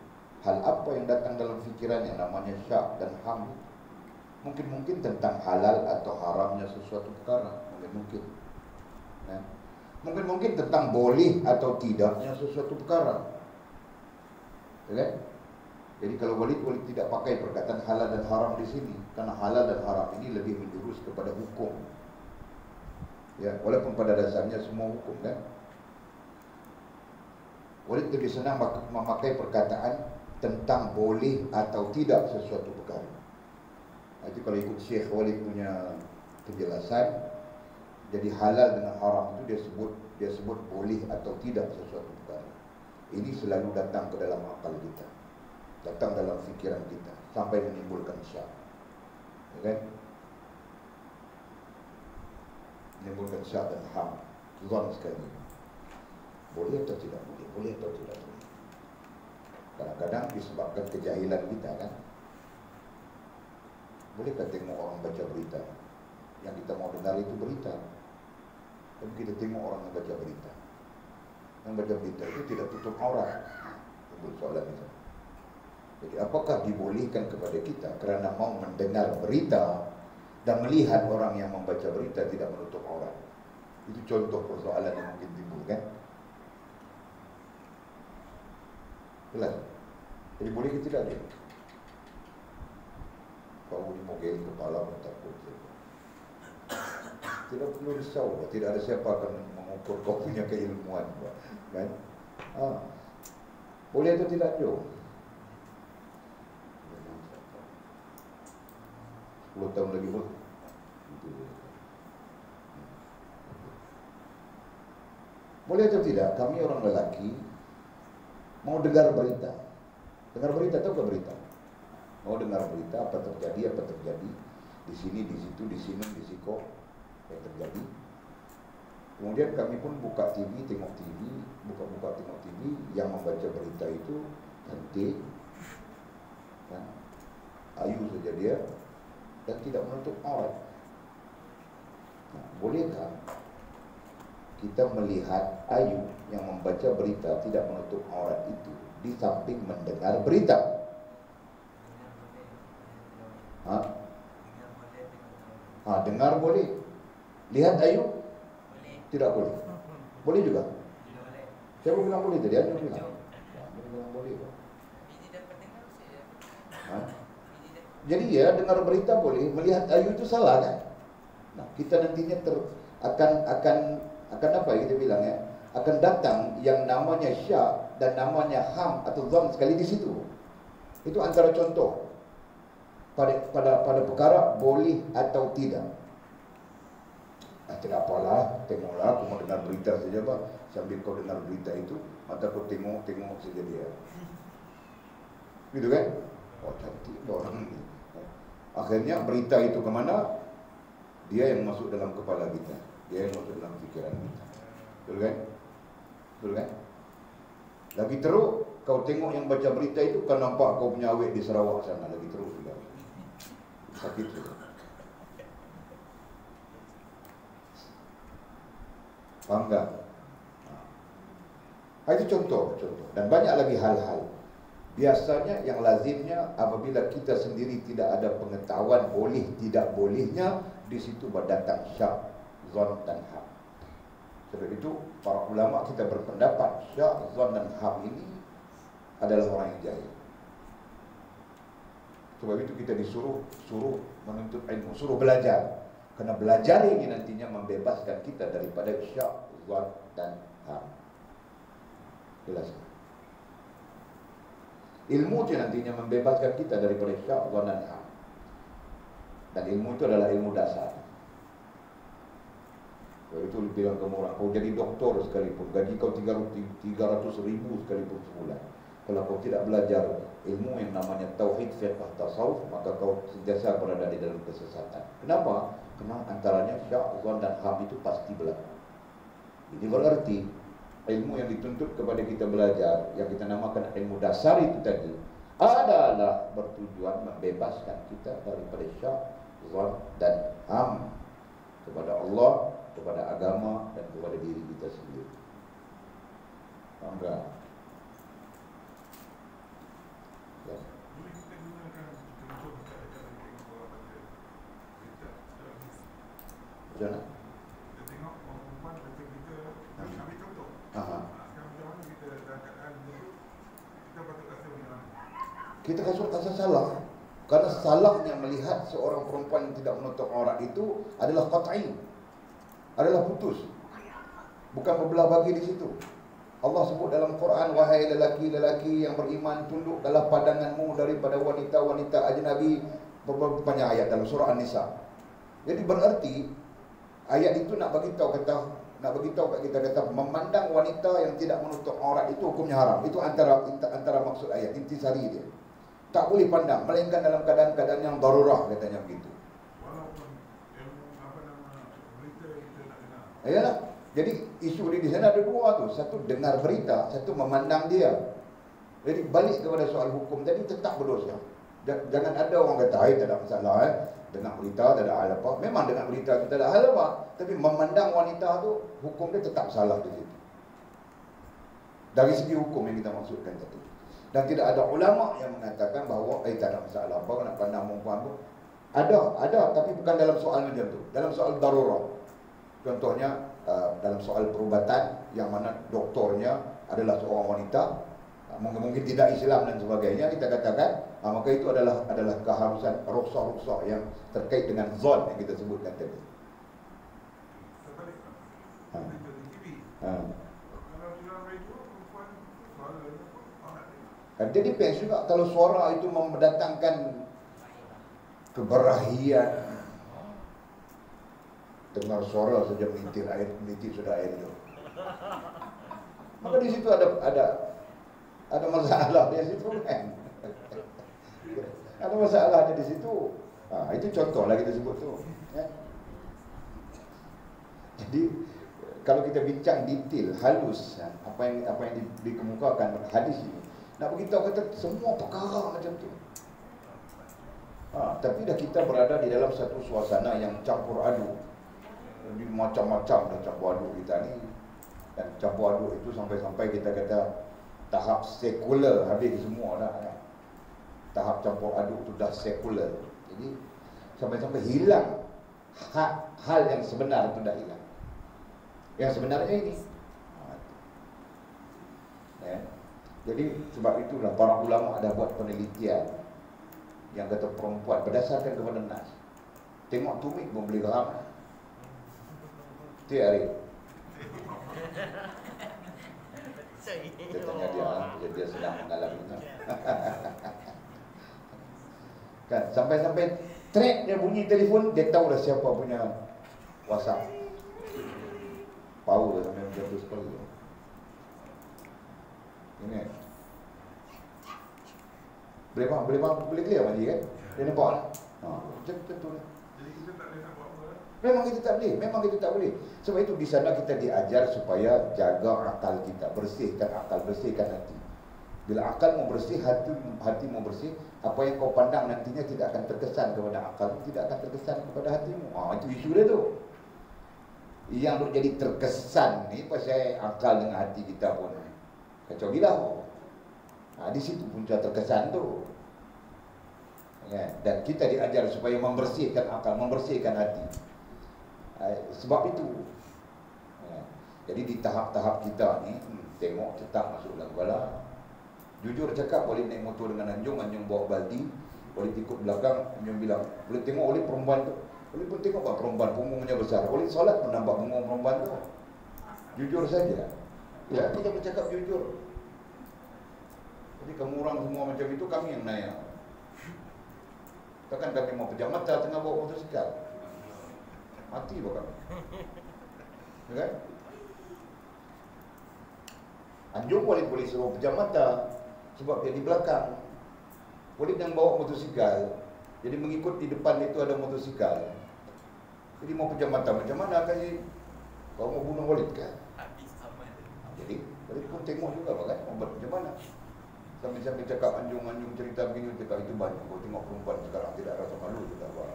hal apa yang datang dalam fikiran yang namanya syak dan ham. Mungkin tentang halal atau haramnya sesuatu perkara, mungkin. Nah, mungkin tentang boleh atau tidaknya sesuatu perkara. Ya? Jadi kalau boleh tidak pakai perkataan halal dan haram di sini, karena halal dan haram ini lebih menjurus kepada hukum. Ya, walaupun pada dasarnya semua hukum kan. Walid lebih senang memakai perkataan tentang boleh atau tidak sesuatu perkara. Jadi kalau ikut Syekh Walid punya penjelasan, jadi halal dengan haram itu dia sebut boleh atau tidak sesuatu perkara. Ini selalu datang ke dalam akal kita, datang dalam fikiran kita sampai menimbulkan syak. Ya kan? Menimbulkan syak dan ham, zon sekali. Boleh atau tidak boleh, boleh atau tidak boleh. Kadang-kadang disebabkan kejahilan kita kan. Bolehkah tengok orang baca berita? Yang kita mau dengar itu berita. Tapi kita tengok orang yang baca berita. Yang baca berita itu tidak tutup aurat. Itu soalan itu. Jadi apakah dibolehkan kepada kita kerana mau mendengar berita dan melihat orang yang membaca berita tidak menutup aurat? Itu contoh persoalan yang mungkin timbul kan? Jelas. Jadi boleh ke tidak dia? Kau ni mau geleng kepala pun takut. Tidak perlu risau, tidak ada siapa akan mengukur kau punya keilmuan, kan? Boleh atau tidak Jo? 10 tahun lagi pun. Boleh atau tidak? Kami orang lelaki mau dengar berita. Dengar berita, tahu ke berita? Mau dengar berita apa terjadi di sini, di situ, di sini, di siko yang terjadi. Kemudian kami pun buka TV, tengok TV, buka tengok TV, yang membaca berita itu cantik, kan? Ayu saja dia dan tidak menutup aurat. Nah, bolehkah kita melihat ayu yang membaca berita tidak menutup aurat itu di samping mendengar berita? Dengar boleh. Lihat ayu? Boleh. Tidak boleh. Boleh juga? Tidak boleh. Siapa bilang boleh tadi? Anu bilang. Dia bilang boleh. Jadi ya dengar berita boleh, melihat ayu itu salah kan? Nah, kita nantinya akan apa kita bilang ya? Akan datang yang namanya syak dan namanya ham atau zon sekali di situ. Itu antara contoh pada perkara boleh atau tidak. Tidak apalah, tengoklah, aku mau dengar berita saja Pak. Sambil kau dengar berita itu, mata kau tengok saja dia. Gitu kan? Oh cantik orang ini. Akhirnya berita itu kemana? Dia yang masuk dalam kepala kita, dia yang masuk dalam fikiran kita. Betul kan? Betul kan? Lagi teruk, kau tengok yang baca berita itu, kan nampak kau punya awet di Sarawak sana. Lagi teruk juga. Sakit juga. Faham tak? Itu contoh. Dan banyak lagi hal-hal. Biasanya yang lazimnya apabila kita sendiri tidak ada pengetahuan boleh tidak bolehnya, di situ berdatang syak, zon dan ham. Sebab itu para ulama kita berpendapat syak, zon dan ham ini adalah orang yang jahil. Sebab itu kita suruh menuntut ilmu, suruh belajar. Karena belajar ini nantinya membebaskan kita daripada syak, zon dan ham. Jelas. Ilmu itu nantinya membebaskan kita daripada syak, zon dan ham. Dan ilmu itu adalah ilmu dasar. Sebab itu bilang ke orang, kau jadi doktor sekalipun, gaji kau 300.000 sekalipun sebulan, kalau kau tidak belajar ilmu yang namanya tauhid, fiqh, tasawuf, maka kau sentiasa berada di dalam kesesatan. Kenapa? Karena antaranya syak, zon dan ham itu pasti berlaku. Ini berarti ilmu yang dituntut kepada kita belajar, yang kita namakan ilmu dasar itu tadi, adalah bertujuan membebaskan kita daripada syak, zon dan ham kepada Allah, kepada agama, dan kepada diri kita sendiri. Faham tak? Ya. Macam mana? Kita tengok perempuan baca berita, kami ambil contoh. Sekarang macam mana kita dalam keadaan itu, kita patut rasa macam mana? Kita rasa salah. Karena salahnya melihat seorang perempuan yang tidak menutup aurat itu adalah qat'i, adalah putus, bukan berbelah bagi di situ. Allah sebut dalam Quran, wahai lelaki-lelaki yang beriman, tunduklah pandanganmu daripada wanita-wanita ajnabi. Banyak ayat dalam surah An-Nisa. Jadi berarti ayat itu nak bagi tahu kat kita kata memandang wanita yang tidak menutup aurat itu hukumnya haram. Itu antara maksud ayat, intisari dia. Tak boleh pandang melainkan dalam keadaan-keadaan yang darurah, katanya begitu. Walaupun berita kita nak dengar. Ayalah. Jadi isu di sana ada dua tu. Satu dengar berita, satu memandang dia. Jadi balik kepada soal hukum tadi, tetap berdosa. Jangan ada orang kata, tak ada masalah dengar berita, tak ada hal apa. Memang dengar berita tu tak ada hal apa, tapi memandang wanita tu, hukum dia tetap salah di situ. Dari segi hukum yang kita maksudkan tadi. Dan tidak ada ulama yang mengatakan bahawa tak ada masalah apa nak pandang perempuan tu. Ada, tapi bukan dalam soal macam tu. Dalam soal darurah. Contohnya dalam soal perubatan yang mana doktornya adalah seorang wanita, mungkin tidak Islam dan sebagainya, kita katakan maka itu adalah keharusan rukhsah-rukhsah yang terkait dengan zon yang kita sebutkan tadi. Terbalik. Ha. Berita di TV. Kalau dalam radio, perempuan suara orang nak. Jadi depends juga kalau suara itu mendatangkan keberahian. Dengar suara saja menitik sudah air itu. Maka di situ ada masalah di situ kan. Ada masalahnya di situ. Itu contohlah kita sebut tu. Ya. Jadi kalau kita bincang detail, halus apa yang dikemukakan hadis ini, nak beritahu kata semua perkara macam tu. Tapi dah kita berada di dalam satu suasana yang campur aduk. Jadi macam-macam dah campur aduk kita ni. Dan campur aduk itu sampai-sampai kita kata tahap sekular habis semua dah. Tahap campur aduk tu dah sekular. Jadi sampai-sampai hilang hal yang sebenar tu dah hilang. Yang sebenarnya ini. Ya. Jadi sebab itulah para ulama ada buat penelitian yang kata perempuan berdasarkan kepada nas. Tengok tumit pun boleh geram. Tiap hari. Kita tanya dia sedang mengalaminya. Kan sampai-sampai track dia bunyi telefon, dia tahu dah siapa punya WhatsApp. Power sampai macam tu sekali. Ini boleh clear Maji kan? Dia nampak lah. Macam tu lah. Jadi kita tak boleh nak buat apa. Memang kita tak boleh. Sebab itu di sana kita diajar supaya jaga akal kita, bersihkan akal, bersihkan hati. Bila akal mau bersih, hati mau bersih, apa yang kau pandang nantinya tidak akan terkesan kepada akal, tidak akan terkesan kepada hatimu. Itu isu dia tu. Yang duk jadi terkesan ni pasal akal dengan hati kita pun kacau gila. Di situ punca terkesan tu. Ya, dan kita diajar supaya membersihkan akal, membersihkan hati. Sebab itu. Ya, jadi di tahap-tahap kita ni tengok tetap masuk dalam kepala. Jujur cakap, boleh naik motor dengan Anjung bawa baldi, boleh ikut belakang, Anjung bilang, boleh tengok oleh perempuan tu. Boleh pun tengok pak perempuan punggungnya besar. Boleh solat pun nampak punggung perempuan tu. Jujur saja. Ya, kita bercakap jujur. Jadi kamu orang semua macam itu, kami yang nanya. Takkan kami mau pejam mata tengah bawa motosikal. Mati pun kami. Ya kan? Anjung boleh suruh pejam mata sebab dia di belakang. Boleh yang bawa motosikal, jadi mengikut di depan itu ada motosikal. Jadi mau pejam mata macam mana kasi? Kau mau bunuh Walid kan? Jadi Walid pun tengok juga kan, mau buat macam mana? Sambil-sambil cakap Anjung cerita begini, cakap itu banyak. Kau tengok perempuan sekarang tidak rasa malu, tidak apa.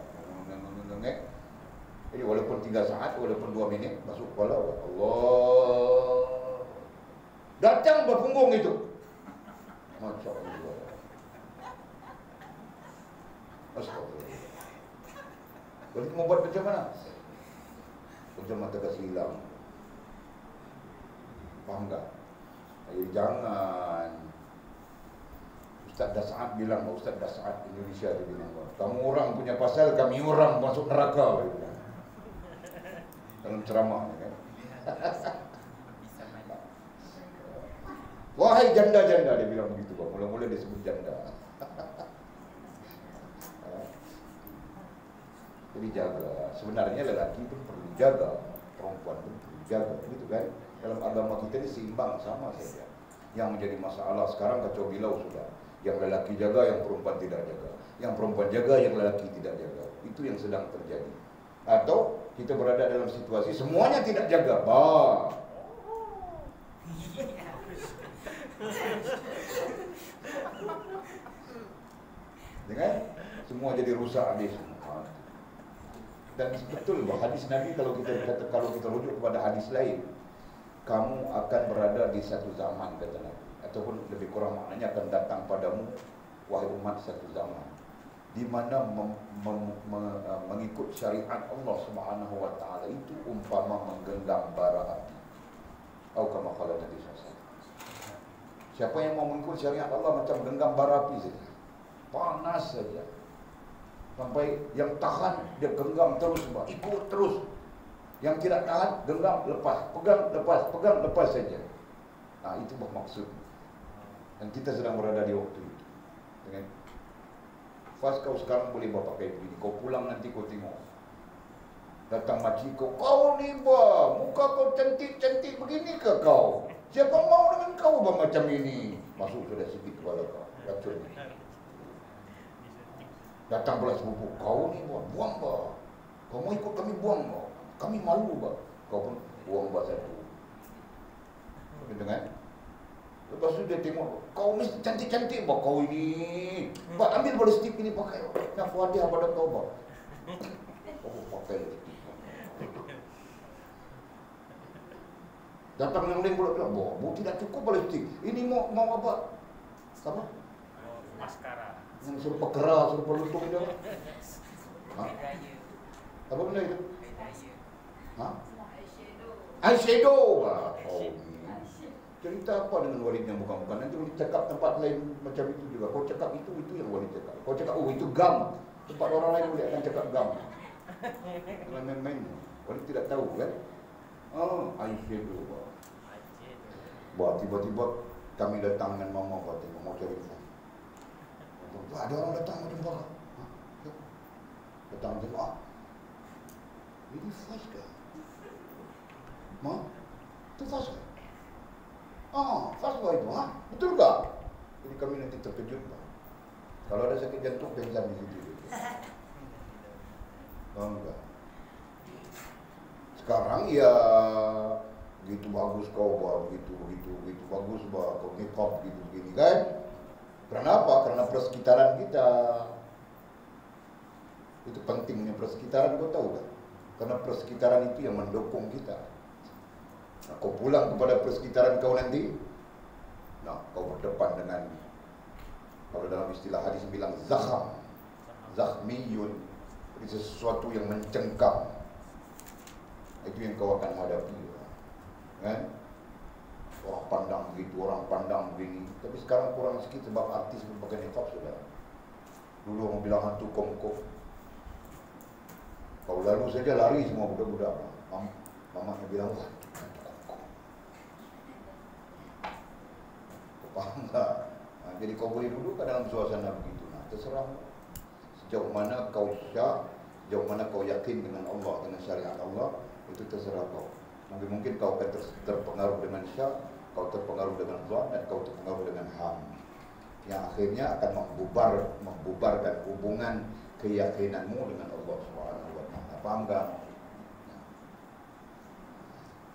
Jadi walaupun 3 saat, walaupun 2 minit, masuk kepala Allah. Datang berpunggung itu. Masya Allah. Astagfirullah. Walid mau buat macam mana? Macam mata kasih hilang. Faham tak? Jangan. Ustaz Das'ad bilang, Ustaz Das'ad Indonesia dia bilang, kamu orang punya pasal, kami orang masuk neraka. Dalam ceramah kan. Wahai janda-janda, dia bilang begitu Bang. Mula-mula dia sebut janda. Jadi jaga. Sebenarnya lelaki pun perlu jaga, perempuan pun perlu jaga, gitu kan? Dalam agama kita ini seimbang sama saja. Yang menjadi masalah sekarang kacau bilau sudah. Yang lelaki jaga, yang perempuan tidak jaga. Yang perempuan jaga, yang lelaki tidak jaga. Itu yang sedang terjadi. Atau kita berada dalam situasi semuanya tidak jaga. Dengan semua jadi rusak habis. Dan betul bahwa hadis Nabi kalau kita rujuk kepada hadis lain, kamu akan berada di satu zaman kata Nabi, ataupun lebih kurang maknanya akan datang padamu wahai umat satu zaman di mana mengikut syariat Allah Subhanahu wa taala itu umpama menggenggam bara api. Atau kama qala Nabi SAW. Siapa yang mau mengikut syariat Allah macam genggam bara api saja. Panas saja. Sampai yang tahan dia genggam terus, ikut terus. Yang tidak tahan genggam lepas, pegang lepas saja. Nah, itu bermaksud. Dan kita sedang berada di waktu itu. Dengan fas kau sekarang boleh bawa pakai begini. Kau pulang nanti kau tengok. Datang makcik kau ni bah, muka kau cantik-cantik begini ke kau? Siapa mau dengan kau bah macam ini? Masuk sudah sikit kepala kau. Racun. Datang pula sepupu, kau ni buang bah. Kau mau ikut kami buang bah. Kami malu bah. Kau pun buang bah satu. Dengar? Lepas tu dia tengok, kau mesti cantik-cantik bah kau ini. Bah ambil boleh stick ini pakai. Yang kau hadiah pada kau bah. Kau pakai stick. Datang yang lain pula bilang, bah tidak cukup boleh stick. Ini mau apa? Apa? Maskara. Yang serupa keras, serupa lutung dia. Ha? Apa benda itu? Ha? Eyeshadow. Cerita apa dengan Walid yang bukan-bukan? Nanti Walid cakap tempat lain macam itu juga. Kau cakap itu yang Walid cakap. Kau cakap, itu gam. Tempat orang lain boleh akan cakap gam. Dengan main-main. Walid tidak tahu kan? Eyeshadow. Tiba-tiba kami datang dengan mama Fatimah mau cari phone. Ada orang datang macam apa? Datang macam ini fas ke? Itu fas ke? Fas ke itu? Betul ke? Jadi kami nanti terkejut. Kalau ada sakit jantung, pingsan di situ. Enggak. Sekarang ya begitu bagus kau begitu bagus kau make-up begini kan? Kenapa? Karena persekitaran kita. Itu pentingnya persekitaran, kau tahu kan? Karena persekitaran itu yang mendukung kita. Nah, kau pulang kepada persekitaran kau nanti, kau berdepan dengan, kalau dalam istilah hadis bilang zakhmiyun, itu sesuatu yang mencengkam. Itu yang kau akan hadapi, kan? Orang pandang begitu, orang pandang begini. Tapi sekarang kurang sikit sebab artis berpakai niqab sudah. Dulu orang bilang hantu kongkong. Kalau lalu saja lari semua budak-budak. Mamanya bilang, hantu kongkong. Kau paham tak? Jadi kau boleh duduk dalam suasana begitu. Terserah. Sejauh mana kau syak, sejauh mana kau yakin dengan Allah, dengan syariat Allah, itu terserah kau. Mungkin kau akan terpengaruh dengan syak, kau terpengaruh dengan zon, dan kau terpengaruh dengan ham, yang akhirnya akan membubarkan hubungan keyakinanmu dengan Allah Subhanahu wa taala. Paham tak?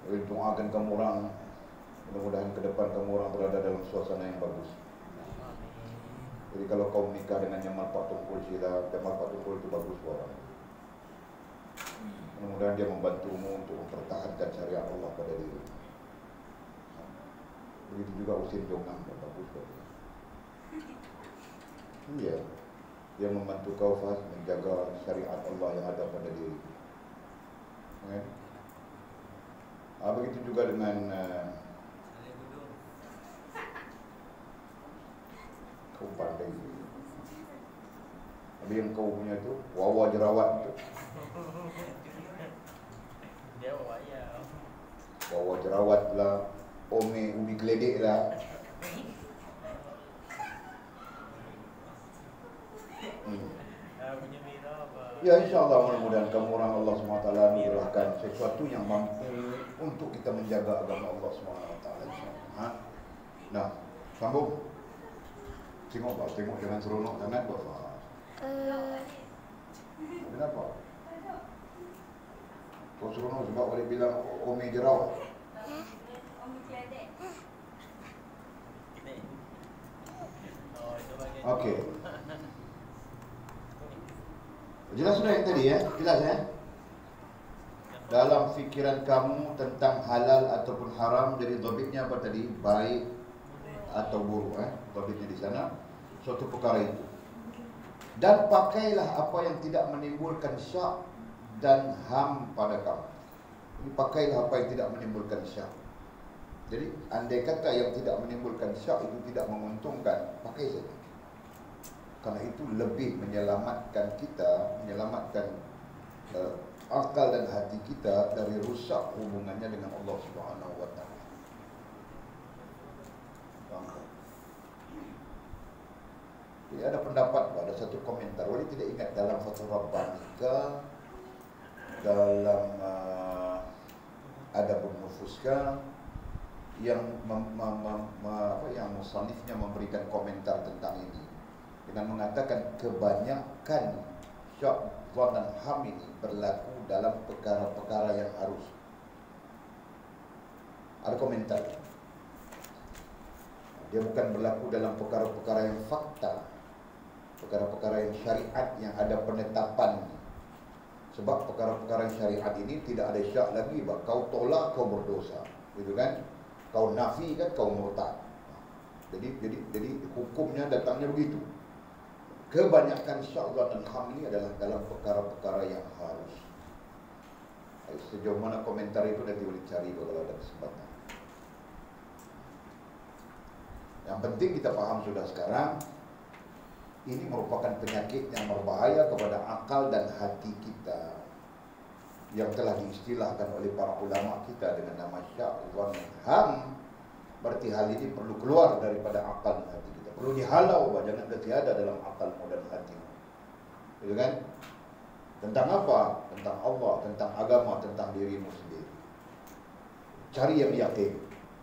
Jadi doakan kamu orang, mudah-mudahan ke depan kamu orang berada dalam suasana yang bagus. Jadi kalau kau menikah dengan Jamal Pak Tungkul sila, Jamal Pak Tungkul itu bagus orang. Mudah-mudahan dia membantumu untuk mempertahankan syariat Allah pada diri. Begitu juga Usin Jongang, bagus sekali. Iya, dia membantu kau Fas menjaga syariat Allah yang ada pada diri. Begitu juga dengan kau pandai. Tapi yang kau punya itu wawa jerawat itu. Wawa jerawat lah, ome ubi geledek lah. Ya insyaAllah mudah-mudahan kamu orang Allah SWT anugerahkan sesuatu yang mampu untuk kita menjaga agama Allah SWT. Nah, sambung. Tengok Pak, tengok jangan seronok sangat Pak. Kenapa? Kau seronok sebab boleh bilang Umi Jerawat. Okey. Jelas sudah yang tadi ya? Jelas ya? Dalam fikiran kamu tentang halal ataupun haram, jadi dhabitnya apa tadi? Baik atau buruk dhabitnya di sana. Suatu perkara itu. Dan pakailah apa yang tidak menimbulkan syak dan ham pada kamu. Jadi pakailah apa yang tidak menimbulkan syak. Jadi andai kata yang tidak menimbulkan syak itu tidak menguntungkan, pakai saja. Karena itu lebih menyelamatkan kita, menyelamatkan akal dan hati kita dari rusak hubungannya dengan Allah Subhanahu wa taala. Jadi ada pendapat, ada satu komentar, wali tidak ingat dalam Fatwa Rabbanika, dalam Adabun Nufuska, yang yang musannifnya memberikan komentar tentang ini dengan mengatakan kebanyakan syak, dhan dan ham ini berlaku dalam perkara-perkara yang harus. Ada komentar. Dia bukan berlaku dalam perkara-perkara yang fakta, perkara-perkara yang syariat yang ada penetapan. Sebab perkara-perkara yang syariat ini tidak ada syak lagi, kau tolak kau berdosa, gitu kan? Kau nafi kan kau murtad. Jadi hukumnya datangnya begitu. Kebanyakan syak, dhan dan ham ini adalah dalam perkara-perkara yang harus. Sejauh mana komentar itu nanti boleh cari kalau ada kesempatan. Yang penting kita paham sudah sekarang, ini merupakan penyakit yang berbahaya kepada akal dan hati kita, yang telah diistilahkan oleh para ulama kita dengan nama syak, dhan dan ham. Berarti hal ini perlu keluar daripada akal dan hati kita, perlu dihalau, jangan ketiada dalam akalmu dan hatimu, gitu kan? Tentang apa? Tentang Allah, tentang agama, tentang dirimu sendiri. Cari yang yakin.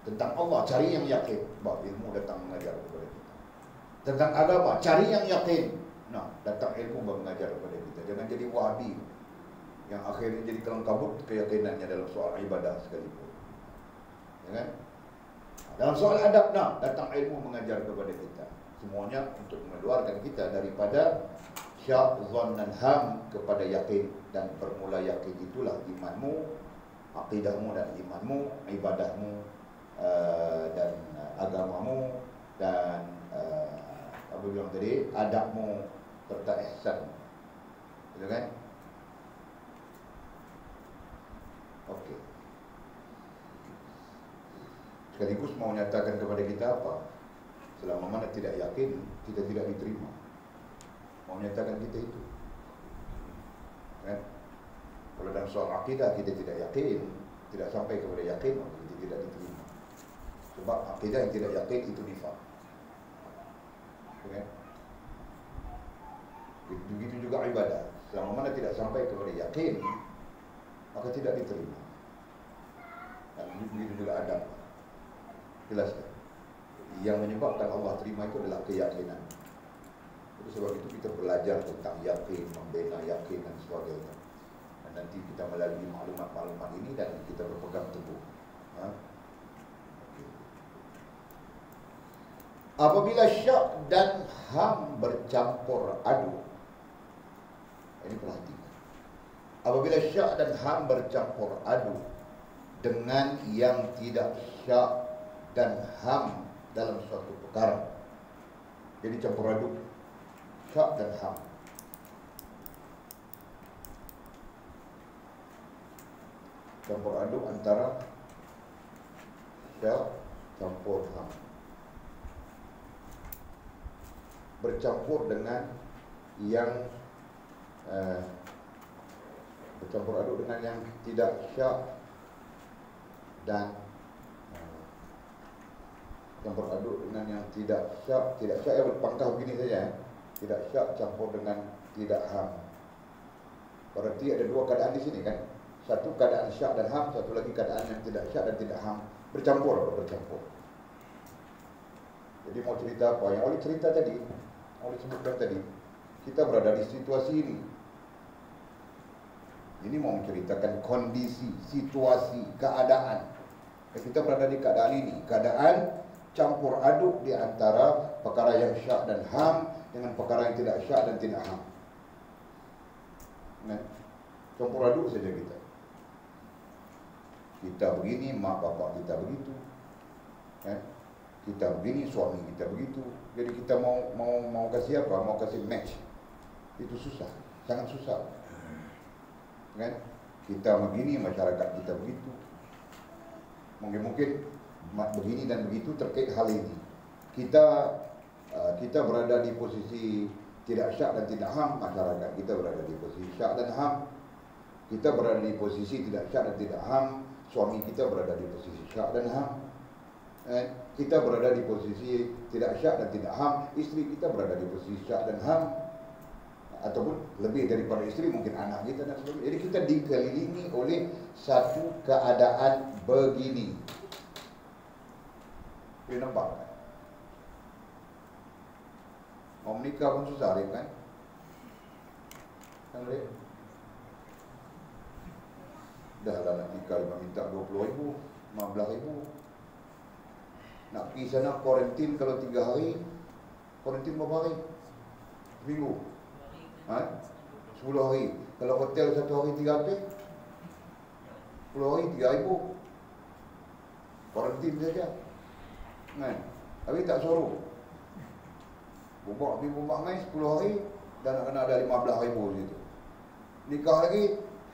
Tentang Allah, cari yang yakin. Bahawa ilmu datang mengajar kepada kita. Tentang agama, cari yang yakin. Nah, datang ilmu mengajar kepada kita. Jangan jadi wahabi yang akhirnya jadi kelang kabut keyakinannya dalam soal ibadah sekalipun. Ya kan? Dalam soal adab, nah, datang ilmu mengajar kepada kita. Semuanya untuk mengeluarkan kita daripada syak, dhan dan ham kepada yakin. Dan bermula yakin itulah imanmu, aqidahmu dan imanmu, ibadahmu dan agamamu, dan apa bilang tadi, adabmu serta ihsan, gitu kan? Okey. Sekaligus mau nyatakan kepada kita apa? Selama mana tidak yakin, kita tidak diterima. Mau nyatakan kita itu, kan? Kalau dalam soal akidah kita tidak yakin, tidak sampai kepada yakin, kita tidak diterima. Sebab akidah yang tidak yakin itu nifaq. Okay? Begitu juga ibadah. Selama mana tidak sampai kepada yakin, maka tidak diterima. Dan begitu juga adab. Jelas kan? Yang menyebabkan Allah terima itu adalah keyakinan. Jadi sebab itu kita belajar tentang yakin, membina yakin dan sebagainya. Dan nanti kita melalui maklumat-maklumat ini dan kita berpegang teguh. Apabila syak dan ham bercampur aduk, ini perhatikan. Apabila syak dan ham bercampur aduk dengan yang tidak syak dan ham dalam suatu perkara, jadi campur aduk syak dan ham. Campur aduk antara syak campur ham, bercampur dengan yang bercampur aduk dengan yang tidak syak dan campur aduk dengan yang tidak syak ya berpangkah begini saja, tidak syak campur dengan tidak ham. Berarti ada dua keadaan di sini kan. Satu keadaan syak dan ham, satu lagi keadaan yang tidak syak dan tidak ham. Bercampur. Jadi mau cerita apa? Yang Oli cerita tadi, Oli sebutkan tadi, kita berada di situasi ini. Ini mau menceritakan kondisi, situasi, keadaan. Kita berada di keadaan ini, keadaan campur aduk di antara perkara yang syak dan ham dengan perkara yang tidak syak dan tidak ham. Nah, campur aduk saja kita. Kita begini, mak bapak kita begitu. Kita begini, suami kita begitu. Jadi kita mau kasih apa? Mau kasih match. Itu susah, sangat susah. Kan? Kita begini, masyarakat kita begitu. Mungkin begini dan begitu terkait hal ini. Kita berada di posisi tidak syak dan tidak ham, masyarakat kita berada di posisi syak dan ham. Kita berada di posisi tidak syak dan tidak ham, suami kita berada di posisi syak dan ham. Kita berada di posisi tidak syak dan tidak ham, istri kita berada di posisi syak dan ham, ataupun lebih daripada istri, mungkin anak kita dan sebagainya. Jadi kita dikelilingi oleh satu keadaan begini. Boleh nampak kan? Mau menikah pun susah, Arif, kan? Kan, Arif? Dah lah nak nikah, minta 20,000, 15,000. Nak pergi sana kuarantin kalau 3 hari. Kuarantin berapa hari? Seminggu. 10 hari. Kalau hotel 1 hari 3 hari, 10 hari 3,000. Kuarantin saja. Kan? Tapi tak suruh. Bubak main 10 hari dan nak kena ada 15,000 situ. Nikah lagi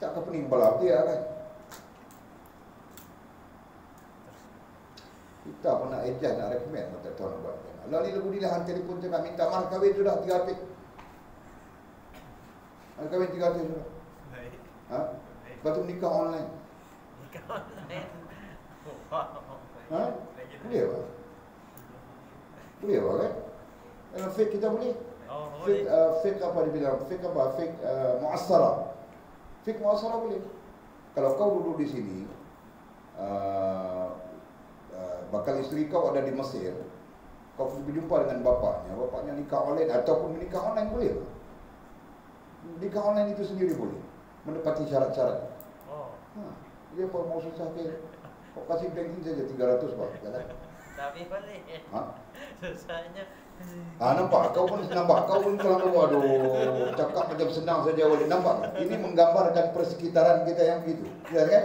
tak ke pening balap dia kan. Kita pernah ejan nak recommend, tak tahu nak buat macam mana. Lalu lagu ni lah telefon cakap minta mar kahwin sudah 3 hari. Mar kahwin 3 hari sudah. Ha? Lepas tu nikah online. Nikah online. Ha? Boleh apa? Boleh apa kan? Fake kita boleh? Fake, fake apa dibilang? Fake apa? Fake mu'assara. Fake mu'assara boleh. Kalau kau duduk di sini, bakal isteri kau ada di Mesir, kau berjumpa dengan bapaknya nikah online ataupun menikah online boleh tak? Nikah online itu sendiri boleh, menepati syarat-syarat. Dia apa mau susah ke? Kau kasih banking saja 300 bang, jalan. Tapi boleh. Susahnya. Nampak? Kau pun terlalu aduh, cakap macam senang saja boleh. Nampak? Ini menggambarkan persekitaran kita yang begitu. Ya kan?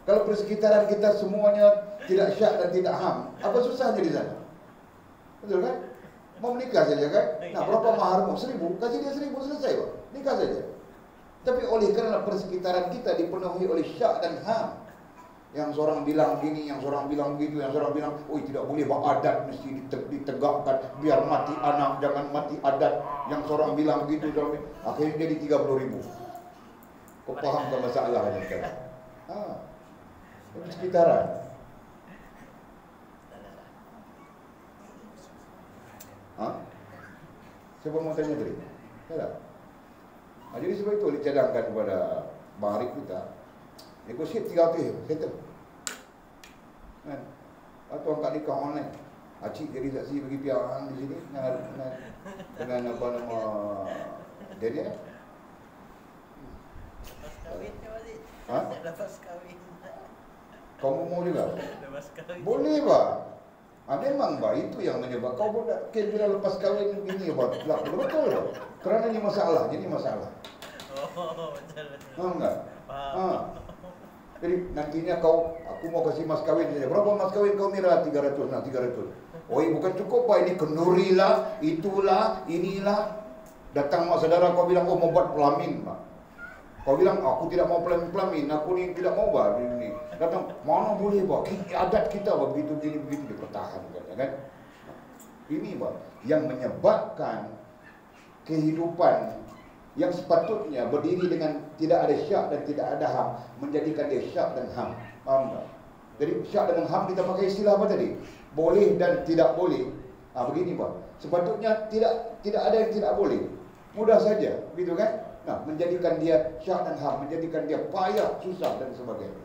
Kalau persekitaran kita semuanya tidak syak dan tidak ham, apa susahnya di sana? Betul kan? Mau menikah saja kan? Nah, berapa maharmu? 1,000, kasih dia 1,000 selesai Pak. Nikah saja. Tapi oleh kerana persekitaran kita dipenuhi oleh syak dan ham, yang seorang bilang gini, yang seorang bilang begitu, yang seorang bilang, "Oi, tidak boleh adat mesti ditegakkan, biar mati anak, jangan mati adat." Yang seorang bilang begitu, akhirnya jadi 30,000. Kau faham ke masalahnya sekarang? Persekitaran. Siapa mau tanya tadi? Tak. Jadi sebab itu dicadangkan kepada Bang Arif kita, negotiate 3 settle. Kan? Atau angkat nikah online. Acik jadi saksi bagi pihak di sini dengan apa nama dia. Kahwin ke balik? Lepas kahwin. Kamu mau juga? Lepas kahwin. Boleh Pak. Memang Pak, itu yang menyebab kau pun tak kira lepas kahwin begini Pak. Betul Pak. Kerana ini masalah, jadi masalah. Betul. Faham tak? Jadi nantinya aku mau kasih mas kahwin saja. Berapa mas kahwin kau Mira? 300. Nah 300. Oh bukan cukup Pak, ini kenduri lah, itulah, inilah. Datang mak saudara kau bilang, oh mau buat pelamin Pak. Kau bilang, aku tidak mau pelamin, aku ni tidak mau Pak. Ini. Datang, mana boleh Pak, adat kita Pak, begitu dipertahankan, ya kan? Ini Pak, yang menyebabkan kehidupan yang sepatutnya berdiri dengan tidak ada syak dan tidak ada ham, menjadikan dia syak dan ham. Faham tak? Jadi syak dan ham kita pakai istilah apa tadi? Boleh dan tidak boleh. Begini Pak, sepatutnya tidak ada yang tidak boleh. Mudah saja, gitu kan? Nah, menjadikan dia syak dan ham, menjadikan dia payah, susah dan sebagainya.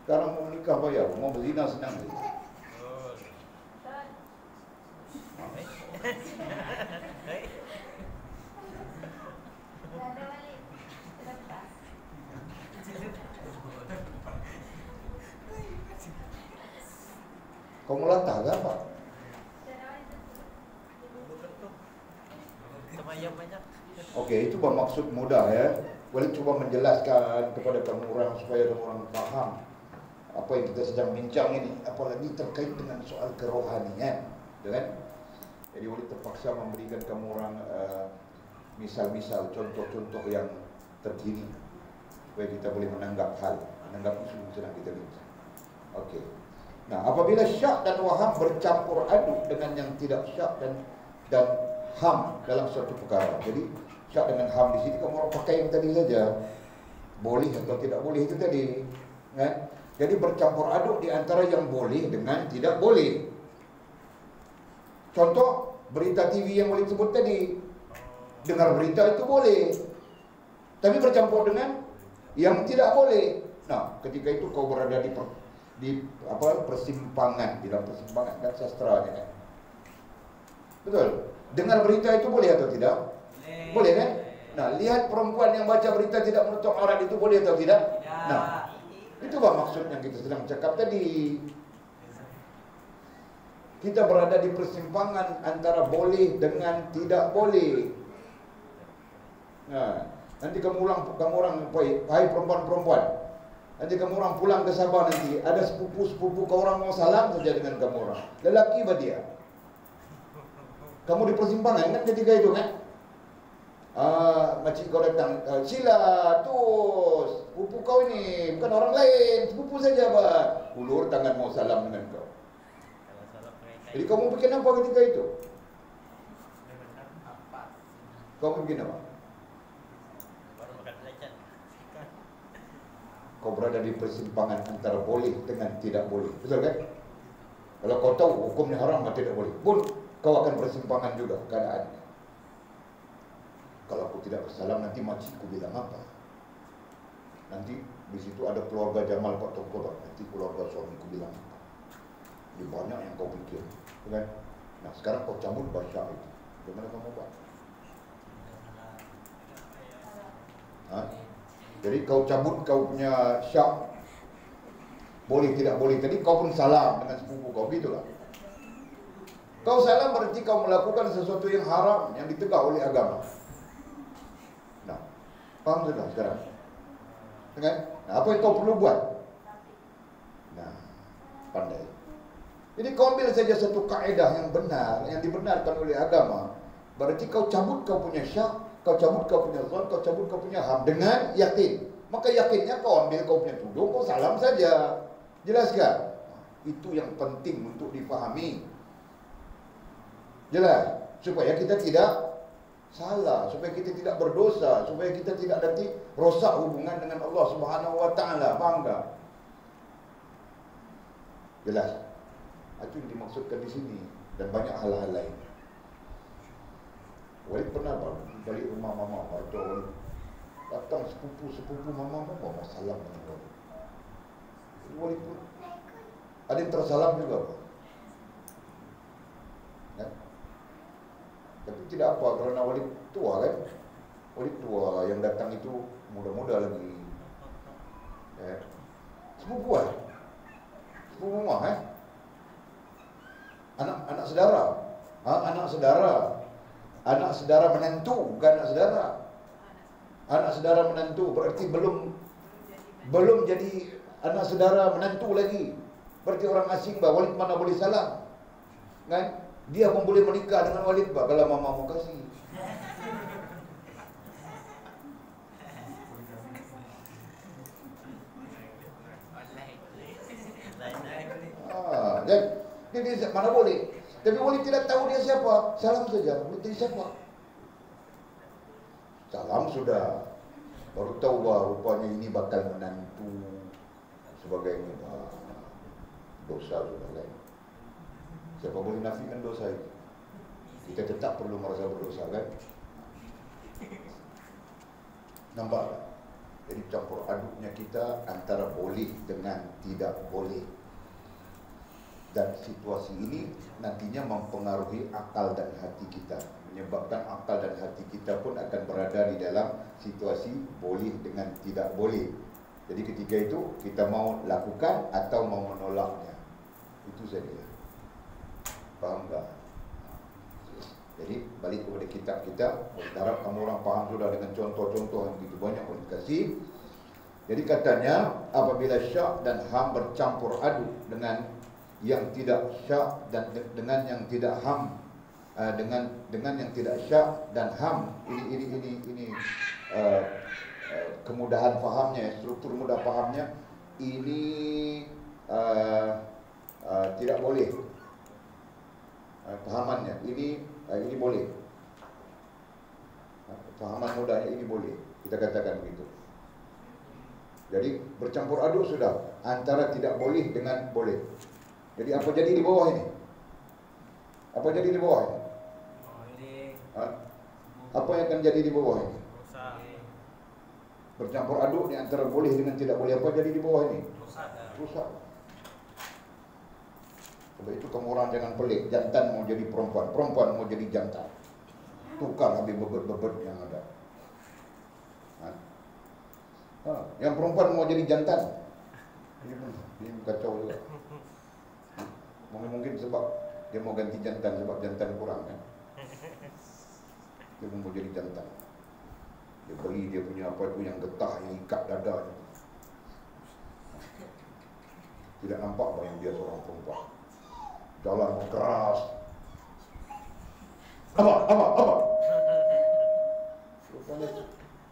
Sekarang mau menikah payah, mau berzina senang. Kau melatah ke apa? Semayang banyak. Oke, itu bermaksud mudah ya. Boleh coba menjelaskan kepada kamu orang supaya kamu orang paham apa yang kita sedang bincang ini, apalagi terkait dengan soal kerohanian, kan? Jadi boleh terpaksa memberikan kamu orang misal-misal, contoh-contoh yang terkini supaya kita boleh menanggap isu yang sedang kita bincang. Oke. Nah, apabila syak dan waham bercampur aduk dengan yang tidak syak dan ham dalam suatu perkara. Jadi syak dengan ham di sini kamu orang pakai yang tadi saja. Boleh atau tidak boleh itu tadi, kan? Jadi bercampur aduk di antara yang boleh dengan tidak boleh. Contoh berita TV yang boleh sebut tadi. Dengar berita itu boleh. Tapi bercampur dengan yang tidak boleh. Nah, ketika itu kau berada di persimpangan, di dalam persimpangan kan sastranya kan. Betul. Dengar berita itu boleh atau tidak? Boleh kan? Nah, lihat perempuan yang baca berita tidak menutup aurat itu boleh atau tidak? Nah, itulah maksud yang kita sedang cakap tadi. Kita berada di persimpangan antara boleh dengan tidak boleh. Nah, nanti kamu orang hai perempuan-perempuan. Nanti kamu orang pulang ke Sabah nanti, ada sepupu-sepupu kau orang mau salam saja dengan kamu orang. Lelaki bah dia. Kamu di persimpangan kan ketika itu kan? Makcik kau datang, sila tus, sepupu kau ini bukan orang lain, sepupu saja bah. Ulur tangan mau salam dengan kau. Jadi kamu bikin apa ketika itu? Kamu bikin apa? Kau berada di persimpangan antara boleh dengan tidak boleh, betul kan? Kalau kau tahu hukumnya haram atau tidak boleh, pun kau akan persimpangan juga keadaannya. Kalau aku tidak bersalam nanti makcikku bilang apa? Nanti di situ ada keluarga Jamal Pak Tongkol, nanti keluarga suamiku bilang apa? Ini banyak yang kau pikir, kan? Nah sekarang kau cabut bahasa itu, bagaimana kamu buat? Jadi kau cabut kau punya syak, boleh tidak boleh. Tadi kau pun salam dengan sepupu kau, gitulah. Kau salam berarti kau melakukan sesuatu yang haram, yang ditegak oleh agama. Nah, paham sudah sekarang? Kan? Nah, apa yang kau perlu buat? Nah, pandai. Jadi kau ambil saja satu kaedah yang benar, yang dibenarkan oleh agama. Berarti kau cabut kau punya syak, kau cabut kau punya zon, kau cabut kau punya ham dengan yakin. Maka yakinnya kau ambil kau punya tudung, kau salam saja. Jelaskan? Itu yang penting untuk difahami. Jelas? Supaya kita tidak salah, supaya kita tidak berdosa, supaya kita tidak nanti rosak hubungan dengan Allah Subhanahu wa taala. Faham tak? Jelas? Itu yang dimaksudkan di sini dan banyak hal-hal lain. Walid pernah balik rumah mama atau datang sepupu mama mau salam dengan Walid. Walid pun ada yang tersalam juga, kan? Tapi tidak apa kerana Walid tua kan? Walid tua, yang datang itu muda-muda lagi. Ya. Sepupu sepupu mah anak saudara. Anak saudara menantu, bukan anak saudara. Anak saudara menantu berarti belum jadi anak saudara menantu lagi. Berarti orang asing bah, Walid mana boleh salam. Kan? Dia pun boleh menikah dengan Walid bah kalau mama mau kasih. Jadi mana boleh. Tapi Walid tidak tahu dia siapa. Salam saja. Walid dia siapa? Salam sudah. Baru tahu bah rupanya ini bakal menantu sebagainya. Dosa sudah lain. Siapa boleh nafikan dosa itu? kita tetap perlu merasa berdosa kan? Nampak tak? Jadi campur aduknya kita antara boleh dengan tidak boleh. Dan situasi ini nantinya mempengaruhi akal dan hati kita, menyebabkan akal dan hati kita pun akan berada di dalam situasi boleh dengan tidak boleh. Jadi ketika itu kita mau lakukan atau mau menolaknya. Itu saja. Faham tak? Jadi balik kepada kitab kita. Saya harap kamu orang faham sudah dengan contoh-contoh yang begitu banyak boleh dikasih. Jadi katanya apabila syak dan ham bercampur aduk dengan yang tidak syak dan dengan yang tidak ham, dengan yang tidak syak dan ham, ini kemudahan fahamnya, struktur mudah fahamnya ini tidak boleh. Fahamannya ini boleh. Fahaman mudahnya ini boleh. Kita katakan begitu. Jadi bercampur aduk sudah antara tidak boleh dengan boleh. Jadi apa jadi di bawah ini? Apa jadi di bawah ini? Apa yang akan jadi di bawah ini? Bercampur aduk di antara boleh dengan tidak boleh. Apa jadi di bawah ini? Rusak. Sebab itu kamu orang jangan pelik. Jantan mau jadi perempuan, perempuan mau jadi jantan. Tukar habis bebet-bebet yang ada. Yang perempuan mau jadi jantan. Ini kacau juga. Mungkin sebab dia mau ganti jantan, sebab jantan kurang kan. Dia mau jadi jantan. Dia beli dia punya apa itu yang getah, yang ikat dadanya. Tidak nampak bayang dia seorang perempuan. Jalan keras. Apa? Rupanya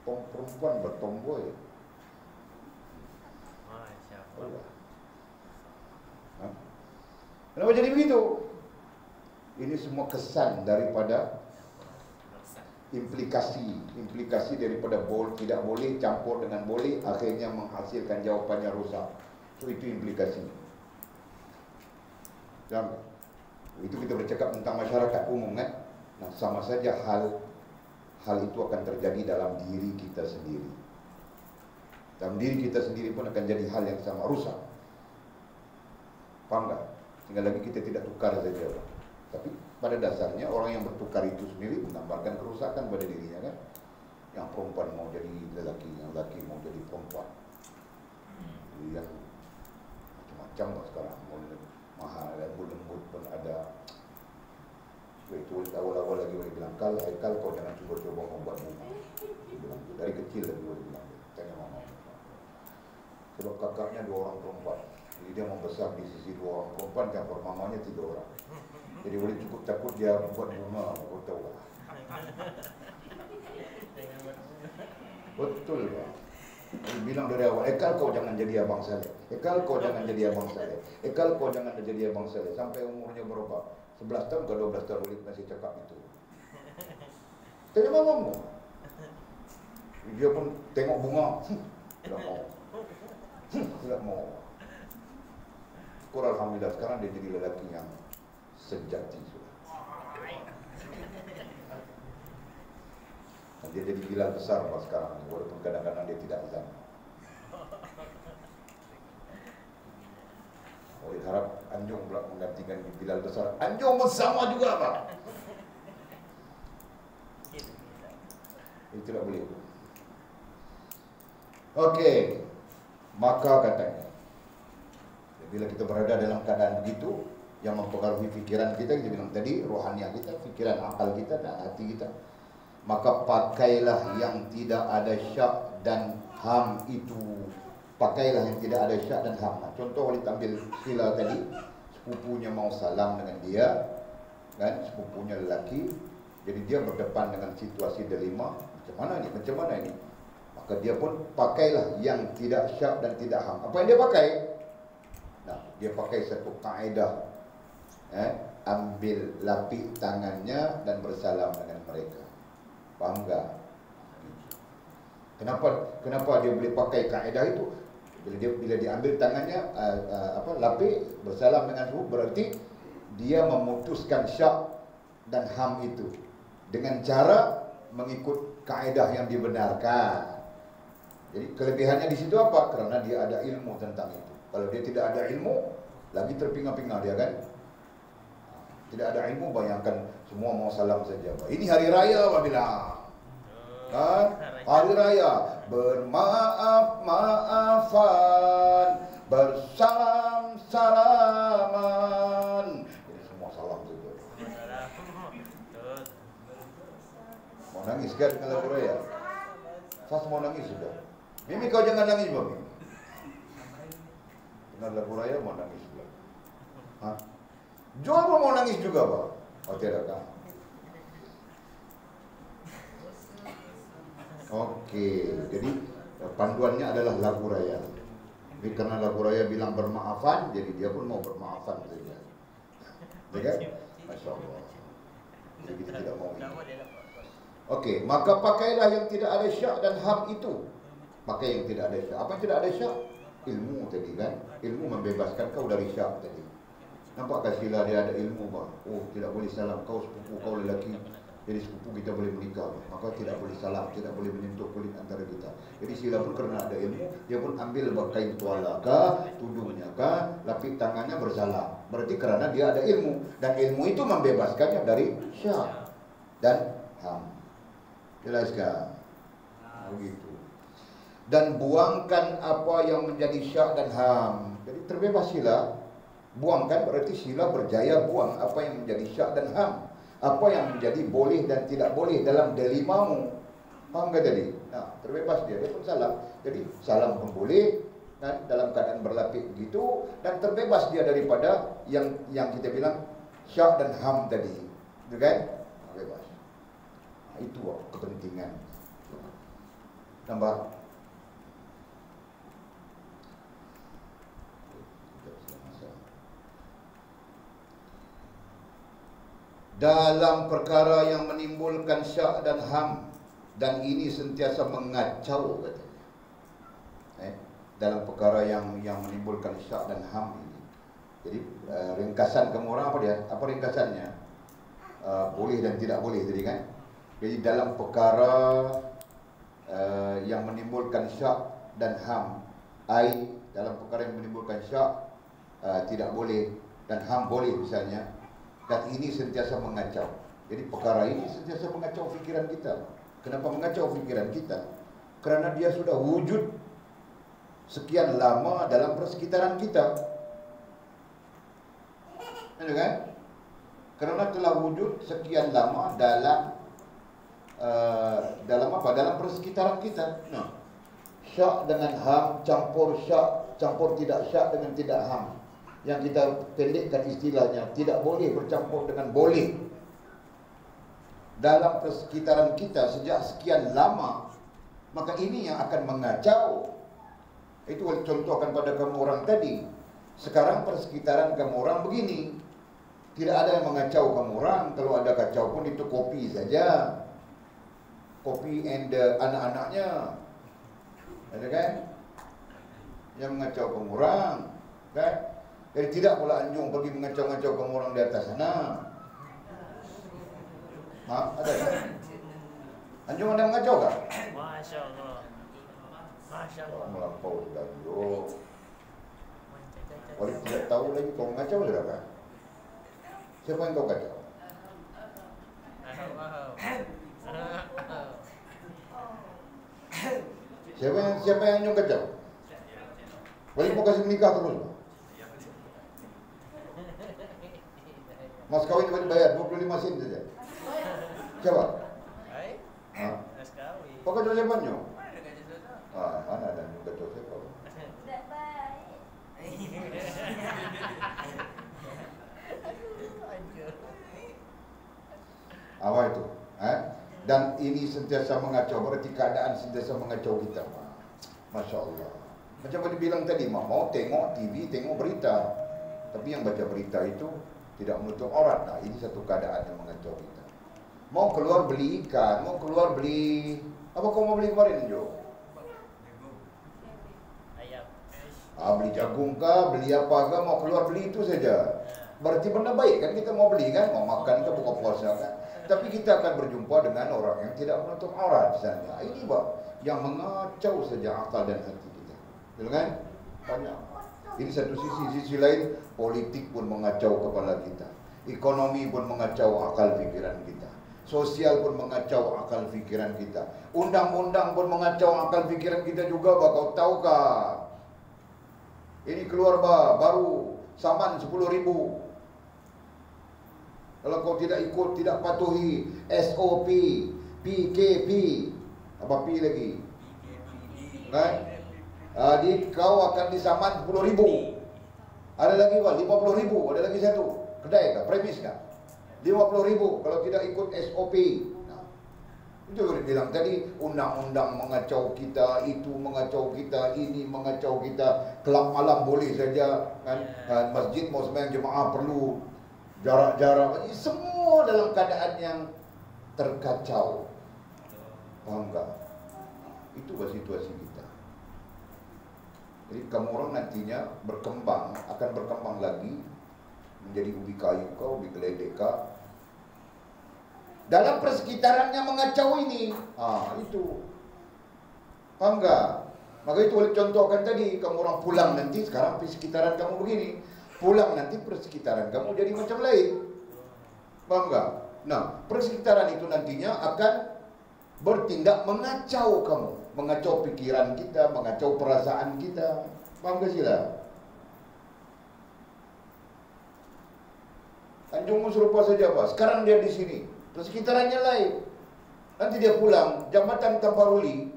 perempuan bertomboy. Kenapa jadi begitu? Ini semua kesan daripada implikasi daripada tidak boleh campur dengan boleh, akhirnya menghasilkan jawapannya rusak. So itu implikasi. Dan itu kita bercakap tentang masyarakat umum kan. Nah, sama saja hal itu akan terjadi dalam diri kita sendiri. Dalam diri kita sendiri pun akan jadi hal yang sama, rusak. Faham tak? Tinggal lagi kita tidak tukar saja. Tapi pada dasarnya orang yang bertukar itu sendiri menambahkan kerusakan pada dirinya kan. Yang perempuan mau jadi lelaki, yang lelaki mau jadi perempuan. Yang macam-macam lah sekarang. Mahal, lembut pun ada. Itu awal-awal lagi boleh bilang, Haikal kau jangan cuba-cuba membuat bunga. Dari kecil lagi boleh bilang, tanya mama. Sebab kakaknya 2 orang perempuan. Jadi dia membesar di sisi 2 orang perempuan, campur mamanya 3 orang. Jadi boleh cukup takut dia buat bunga, kau tahu lah. Betul lah. Dia bilang dari awal, Ekal kau jangan jadi abang saya. Ekal kau jangan jadi abang saya. Ekal kau jangan jadi abang saya. Sampai umurnya berapa? 11 tahun ke 12 tahun boleh masih cakap itu. Tanya mamamu. Dia pun tengok bunga. Tidak mau. Tidak mau. Syukur alhamdulillah sekarang dia jadi lelaki yang sejati sudah. Dia jadi Bilal besar pas sekarang, walaupun kadang-kadang dia tidak azan. Oleh harap Anjung pula menggantikan Bilal besar. Anjung pun sama juga Pak. Itu tidak boleh. Okey. Maka katanya, bila kita berada dalam keadaan begitu yang mempengaruhi fikiran kita bilang tadi, rohaniah kita, fikiran akal kita dan hati kita, maka pakailah yang tidak ada syak dan ham itu. Pakailah yang tidak ada syak dan ham. Contoh boleh ambil sila tadi, sepupunya mau salam dengan dia, kan, sepupunya lelaki, jadi dia berdepan dengan situasi dilema, macam mana ini? Maka dia pun pakailah yang tidak syak dan tidak ham. Apa yang dia pakai? Nah, dia pakai satu kaedah, ambil lapik tangannya dan bersalam dengan mereka. Faham tak? Kenapa dia boleh pakai kaedah itu? Bila dia ambil tangannya, lapik bersalam dengan suhu, berarti dia memutuskan syak dan HAM itu dengan cara mengikut kaedah yang dibenarkan. Jadi kelebihannya di situ apa? Karena dia ada ilmu tentang itu. Kalau dia tidak ada ilmu, lagi terpinga-pinga dia kan. Tidak ada ilmu, bayangkan semua mau salam saja. Ini hari raya Pak bilang. Kan? Hari raya bermaaf-maafan, bersalam-salaman. Jadi semua salam saja. Mau nangis kan dengan lagu raya? Fas mau nangis sudah. Mimi kau jangan nangis Mimi. Dengar lagu raya mau nangis juga. Hah? Joel mau nangis juga Pak. Oh tidak kan? Oke, jadi panduannya adalah lagu raya. Jadi karena lagu raya bilang bermaafan, jadi dia pun mau bermaafan saja. Ya kan? Masya Allah. Jadi kita tidak mau ini. Oke, maka pakailah yang tidak ada syak dan ham itu. Pakai yang tidak ada syak. Apa yang tidak ada syak? Ilmu tadi kan. Ilmu membebaskan kau dari syak tadi. Nampakkah sila dia ada ilmu Bang? Oh, tidak boleh salam. Kau sepupu, kau lelaki. Jadi sepupu kita boleh menikah, maka tidak boleh salam, tidak boleh menyentuh kulit antara kita. Jadi sila pun karena ada ilmu, dia pun ambil kain tuala kah, tudungnya kah, lapik tangannya bersalam. Berarti karena dia ada ilmu, dan ilmu itu membebaskannya dari syak dan ham. Jelaskan? Begitu. Dan buangkan apa yang menjadi syak dan ham. Jadi terbebas sila, buangkan berarti sila berjaya buang apa yang menjadi syak dan ham. Apa yang menjadi boleh dan tidak boleh dalam delimamu. Faham ke tadi? Nah, terbebas dia pun salam. Jadi salam pun boleh kan, dalam keadaan berlapik begitu, dan terbebas dia daripada yang kita bilang syak dan ham tadi. Betul kan? Bebas. Nah, itu kepentingan. Tambah. Dalam perkara yang menimbulkan syak dan ham, dan ini sentiasa mengacau katanya. Dalam perkara yang menimbulkan syak dan ham ini. Jadi ringkasan kamu orang apa dia? Apa ringkasannya? Boleh dan tidak boleh tadi kan? Jadi dalam perkara yang menimbulkan syak dan ham, dalam perkara yang menimbulkan syak tidak boleh dan ham boleh misalnya. Dan ini sentiasa mengacau. Jadi perkara ini sentiasa mengacau fikiran kita. Kenapa mengacau fikiran kita? Karena dia sudah wujud sekian lama dalam persekitaran kita. Ada kan? Karena telah wujud sekian lama dalam apa? Dalam persekitaran kita. Nah, syak dengan ham, campur tidak syak dengan tidak ham. Yang kita pendekkan istilahnya, tidak boleh bercampur dengan boleh. Dalam persekitaran kita sejak sekian lama, maka ini yang akan mengacau. Itu contohkan pada kamu orang tadi. Sekarang persekitaran kamu orang begini, tidak ada yang mengacau kamu orang. Kalau ada kacau pun itu kopi saja, kopi and anak-anaknya, ada kan? Yang mengacau kamu orang, kan? Jadi tidak pula anjung pergi mengacau-ngacau kamu orang di atas sana. Ada tak? Anjung ada mengacau tak? Masya Allah. Masya Allah. Melampau sudah dulu. Kalau tidak tahu lagi kau mengacau sudah kan? Siapa yang kau kacau? Siapa yang anjung kacau? Wali mau kasih menikah terus. Mas kawin boleh bayar 25 sen saja. Coba. Mas kawin. Kau kacau siapanya? Mana ada yang kacau siapa? Tidak baik. Apa itu? Dan ini sentiasa mengacau, berarti keadaan sentiasa mengacau kita. Masya Allah. Macam mana bilang tadi, mau tengok TV, tengok berita. Tapi yang baca berita itu tidak menutup aurat. Nah, ini satu keadaan yang mengacau kita. Mau keluar beli ikan, mau keluar beli apa kau mau beli kemarin Jo? Ayam. Beli jagung kah, beli apa kah, mau keluar beli itu saja. berarti benda baik kan, kita mau beli kan, mau makan ke buka puasa kan. Tapi kita akan berjumpa dengan orang yang tidak menutup aurat misalnya. Ini yang mengacau saja akal dan hati kita. Betul kan? Banyak. Ini satu sisi lain, politik pun mengacau kepala kita. Ekonomi pun mengacau akal pikiran kita. Sosial pun mengacau akal pikiran kita. Undang-undang pun mengacau akal pikiran kita juga. Kau tahukah? Ini keluar baru saman 10.000. Kalau kau tidak ikut, tidak patuhi SOP, PKP, apa P lagi? Kan? Jadi kau akan disaman 10.000. Ada lagi Pak, 50.000. Ada lagi satu. Kedai kah? Premis kah? 50.000 kalau tidak ikut SOP. Nah, itu yang bilang tadi, undang-undang mengacau kita, itu mengacau kita, ini mengacau kita. Kelab malam boleh saja kan? Masjid mau sembahyang jemaah perlu jarak-jarak. Semua dalam keadaan yang terkacau. Paham tak? Itu situasi kita. Jadi kamu orang nantinya akan berkembang lagi menjadi ubi kayu kau, ubi geledek kau. Dalam persekitarannya mengacau ini. Itu. Paham tak? Maka itu boleh contohkan tadi, kamu orang pulang nanti, sekarang persekitaran kamu begini. Pulang nanti persekitaran kamu jadi macam lain. Paham tak? Nah, persekitaran itu nantinya akan bertindak mengacau kamu. Mengacau pikiran kita, mengacau perasaan kita. Paham tak sila? Tanjung serupa saja Pak. Sekarang dia di sini, persekitarannya lain. Nanti dia pulang, Jambatan Tamparuli,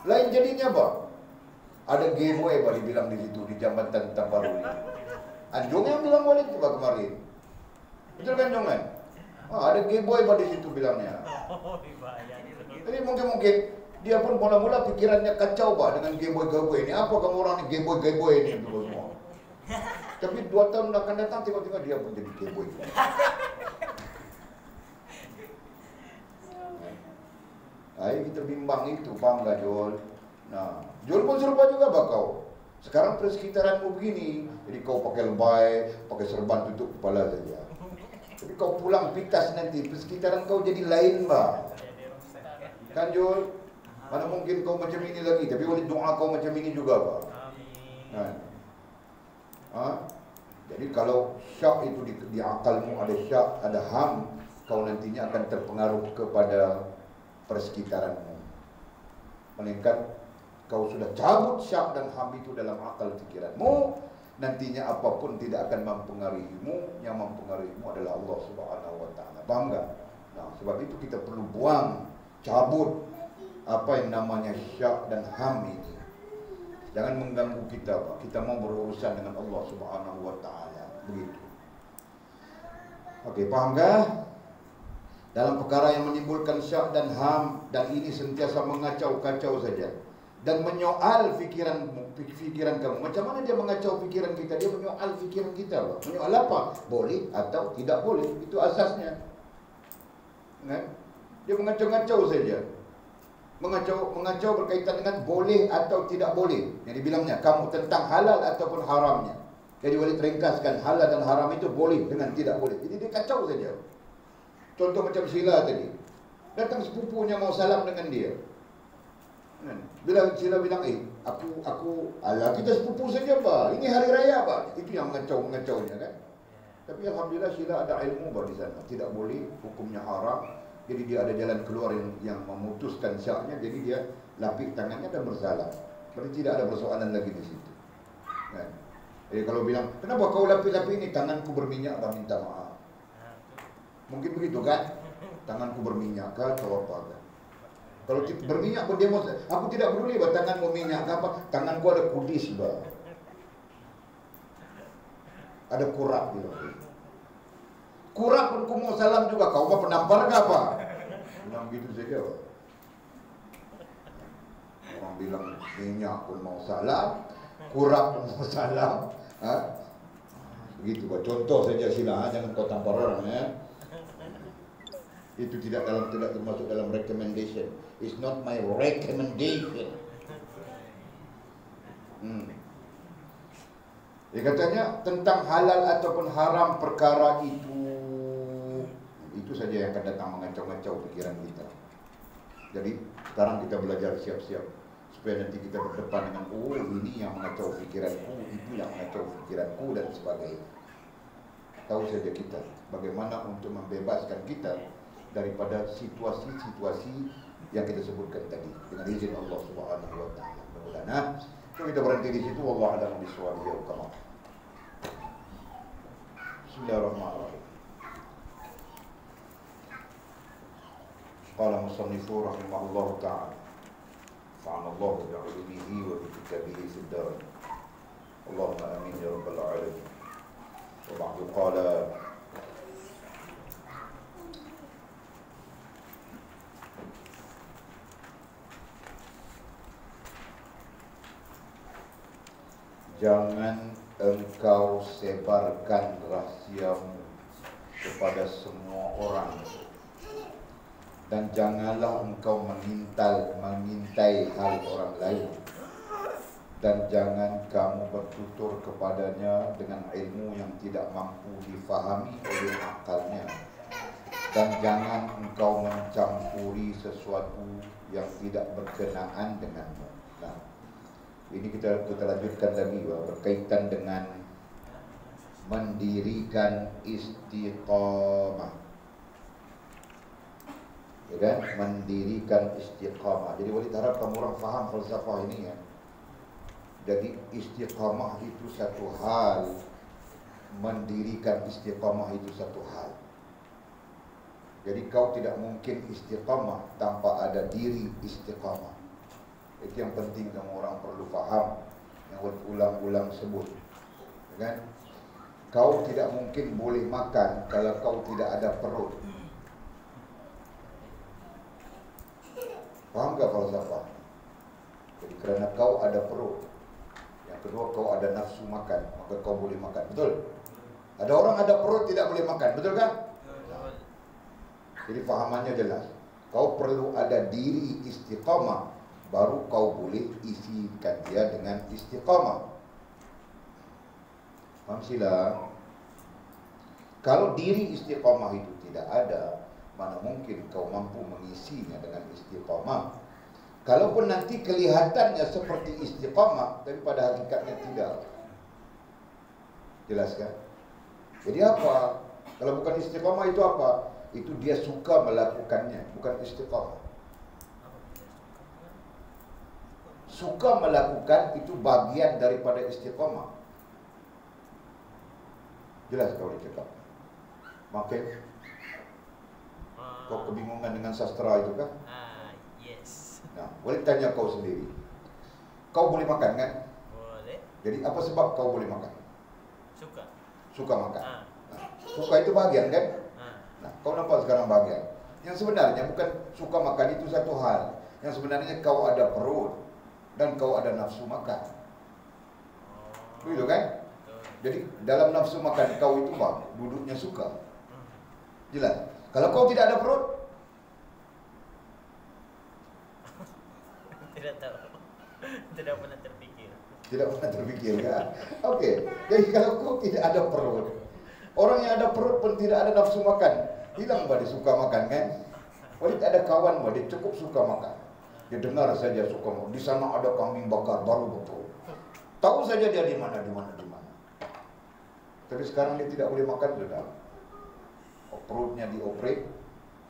lain jadinya Pak. Ada giveaway Pak dibilang di situ di Jambatan Tamparuli. Anjung yang bilang balik Pak kemarin. Betul kan Jong kan? Ada giveaway Pak di situ bilangnya. Jadi mungkin dia pun mula-mula pikirannya kacau Pak dengan giveaway ini. Apa kamu orang ni giveaway ini dulu semua. Tapi 2 tahun akan datang tiba-tiba dia pun jadi giveaway. Kita bimbang itu, paham gak Jol? Nah, Jol pun serupa juga Pak kau. Sekarang persekitaranmu begini, jadi kau pakai lebay, pakai serban tutup kepala saja. Tapi kau pulang pitas nanti, persekitaran kau jadi lain Pak. Kan Jol? Mana mungkin kau macam ini lagi, tapi boleh doa kau macam ini juga Pak. Nah. Jadi kalau syak itu di akalmu ada syak, ada ham, kau nantinya akan terpengaruh kepada persekitaranmu. Melainkan kau sudah cabut syak dan ham itu dalam akal pikiranmu, nantinya apapun tidak akan mempengaruhimu. Yang mempengaruhimu adalah Allah Subhanahu wa taala. Paham enggak? Nah, sebab itu kita perlu buang, cabut apa yang namanya syak dan ham ini. Jangan mengganggu kita, Pak. Kita mau berurusan dengan Allah Subhanahu wa taala. Begitu. Oke, paham enggak? Dalam perkara yang menimbulkan syak dan ham, dan ini sentiasa mengacau-kacau saja dan menyoal pikiran kamu. Macam mana dia mengacau pikiran kita? Dia menyoal pikiran kita, Pak. Menyoal apa? Boleh atau tidak boleh. Itu asasnya. Kan? Dia mengacau-ngacau saja. Mengacau berkaitan dengan boleh atau tidak boleh. Yang dibilangnya kamu tentang halal ataupun haramnya. Jadi boleh ringkaskan halal dan haram itu boleh dengan tidak boleh. Jadi dia kacau saja. Contoh macam Sila tadi. Datang sepupunya mau salam dengan dia. Bila Sila bilang, kita sepupu saja Pak. Ini hari raya Pak. Itu yang mengacau-mengacaunya kan. Tapi Alhamdulillah Sila ada ilmu Pak di sana. Tidak boleh, hukumnya haram. Jadi dia ada jalan keluar yang memutuskan syaknya. Jadi dia lapik tangannya dan bersalah. Berarti tidak ada persoalan lagi di situ. Kan? Jadi kalau bilang, kenapa kau lapik-lapik ini? Tanganku berminyak, Pak, minta maaf. Mungkin begitu kan? Tanganku berminyak kah atau apa kan? Kalau berminyak pun dia mau, aku tidak peduli Pak, tanganmu minyak apa? Tanganku ada kudis Pak. Ada kurak gitu. Kurak pun ku mau salam juga, kau mau penampar ke apa? Bilang gitu saja Pak. Orang bilang minyak pun mau salam, kurak pun mau salam. Begitu Pak, contoh saja Sila, jangan kau tampar orang ya. Itu tidak termasuk dalam recommendation. It's not my recommendation. Dia katanya tentang halal ataupun haram perkara itu saja yang akan datang mengacau-ngacau pikiran kita. Jadi sekarang kita belajar siap-siap supaya nanti kita berdepan dengan ini yang mengacau pikiranku, itu yang mengacau pikiranku dan sebagainya. Tahu saja kita bagaimana untuk membebaskan kita daripada situasi-situasi yang kita sebutkan tadi dengan izin Allah Subhanahu wa taala. Mudah-mudahan kita berhenti di situ. Wallahu a'lam bishawab. Bismillahirrahmanirrahim. Qala musannifu rahimahullah ta'ala fa'anallahu bi'ulumihi wa bikitabihi fid dar. Allahumma amin ya rabbal alamin. Wa ba'du qala jangan engkau sebarkan rahasiamu kepada semua orang, dan janganlah engkau mengintai hal orang lain, dan jangan kamu bertutur kepadanya dengan ilmu yang tidak mampu difahami oleh akalnya, dan jangan engkau mencampuri sesuatu yang tidak berkenaan denganmu. Nah, ini kita lanjutkan lagi berkaitan dengan mendirikan istiqamah. Ya kan? Mendirikan istiqamah. Jadi walid harap kamu orang faham falsafah ini ya. Jadi istiqamah itu satu hal, mendirikan istiqamah itu satu hal. Jadi kau tidak mungkin istiqamah tanpa ada diri istiqamah. Itu yang penting kamu orang perlu faham, yang ulang-ulang sebut, ya kan? Kau tidak mungkin boleh makan kalau kau tidak ada perut. Faham gak falsafah? Jadi kerana kau ada perut, yang kedua kau ada nafsu makan, maka kau boleh makan. Betul? Ada orang ada perut tidak boleh makan, betul kan? Jadi fahamannya jelas. Kau perlu ada diri istiqamah, baru kau boleh isikan dia dengan istiqamah. Faham sila? Kalau diri istiqamah itu tidak ada, mana mungkin kau mampu mengisinya dengan istiqamah. Kalaupun nanti kelihatannya seperti istiqamah, tapi pada hakikatnya tidak. Jelas kan? Jadi apa? Kalau bukan istiqamah itu apa? Itu dia suka melakukannya, bukan istiqamah. Suka melakukan itu bagian daripada istiqamah. Jelas kau dicakap. Makin kau kebingungan dengan sastra itu kan? Yes. Nah, boleh tanya kau sendiri. Kau boleh makan kan? Boleh. Jadi apa sebab kau boleh makan? Suka. Suka makan. Nah, suka itu bagian kan? Nah, kau nampak sekarang bagian. Yang sebenarnya bukan suka makan itu satu hal. Yang sebenarnya kau ada perut dan kau ada nafsu makan. Begitu kan? Jadi dalam nafsu makan kau itu bang, duduknya suka. Jelas. Kalau kau tidak ada perut, Tidak tahu. Tidak pernah terpikir. tidak pernah terpikir kan? Oke. Jadi kalau kau tidak ada perut, orang yang ada perut pun tidak ada nafsu makan, hilang bah dia suka makan kan? Walid ada kawan bah dia cukup suka makan. Dia dengar saja suka makan. Di sana ada kambing bakar baru betul. Tahu saja dia di mana. Tapi sekarang dia tidak boleh makan sudah. Perutnya dioperate,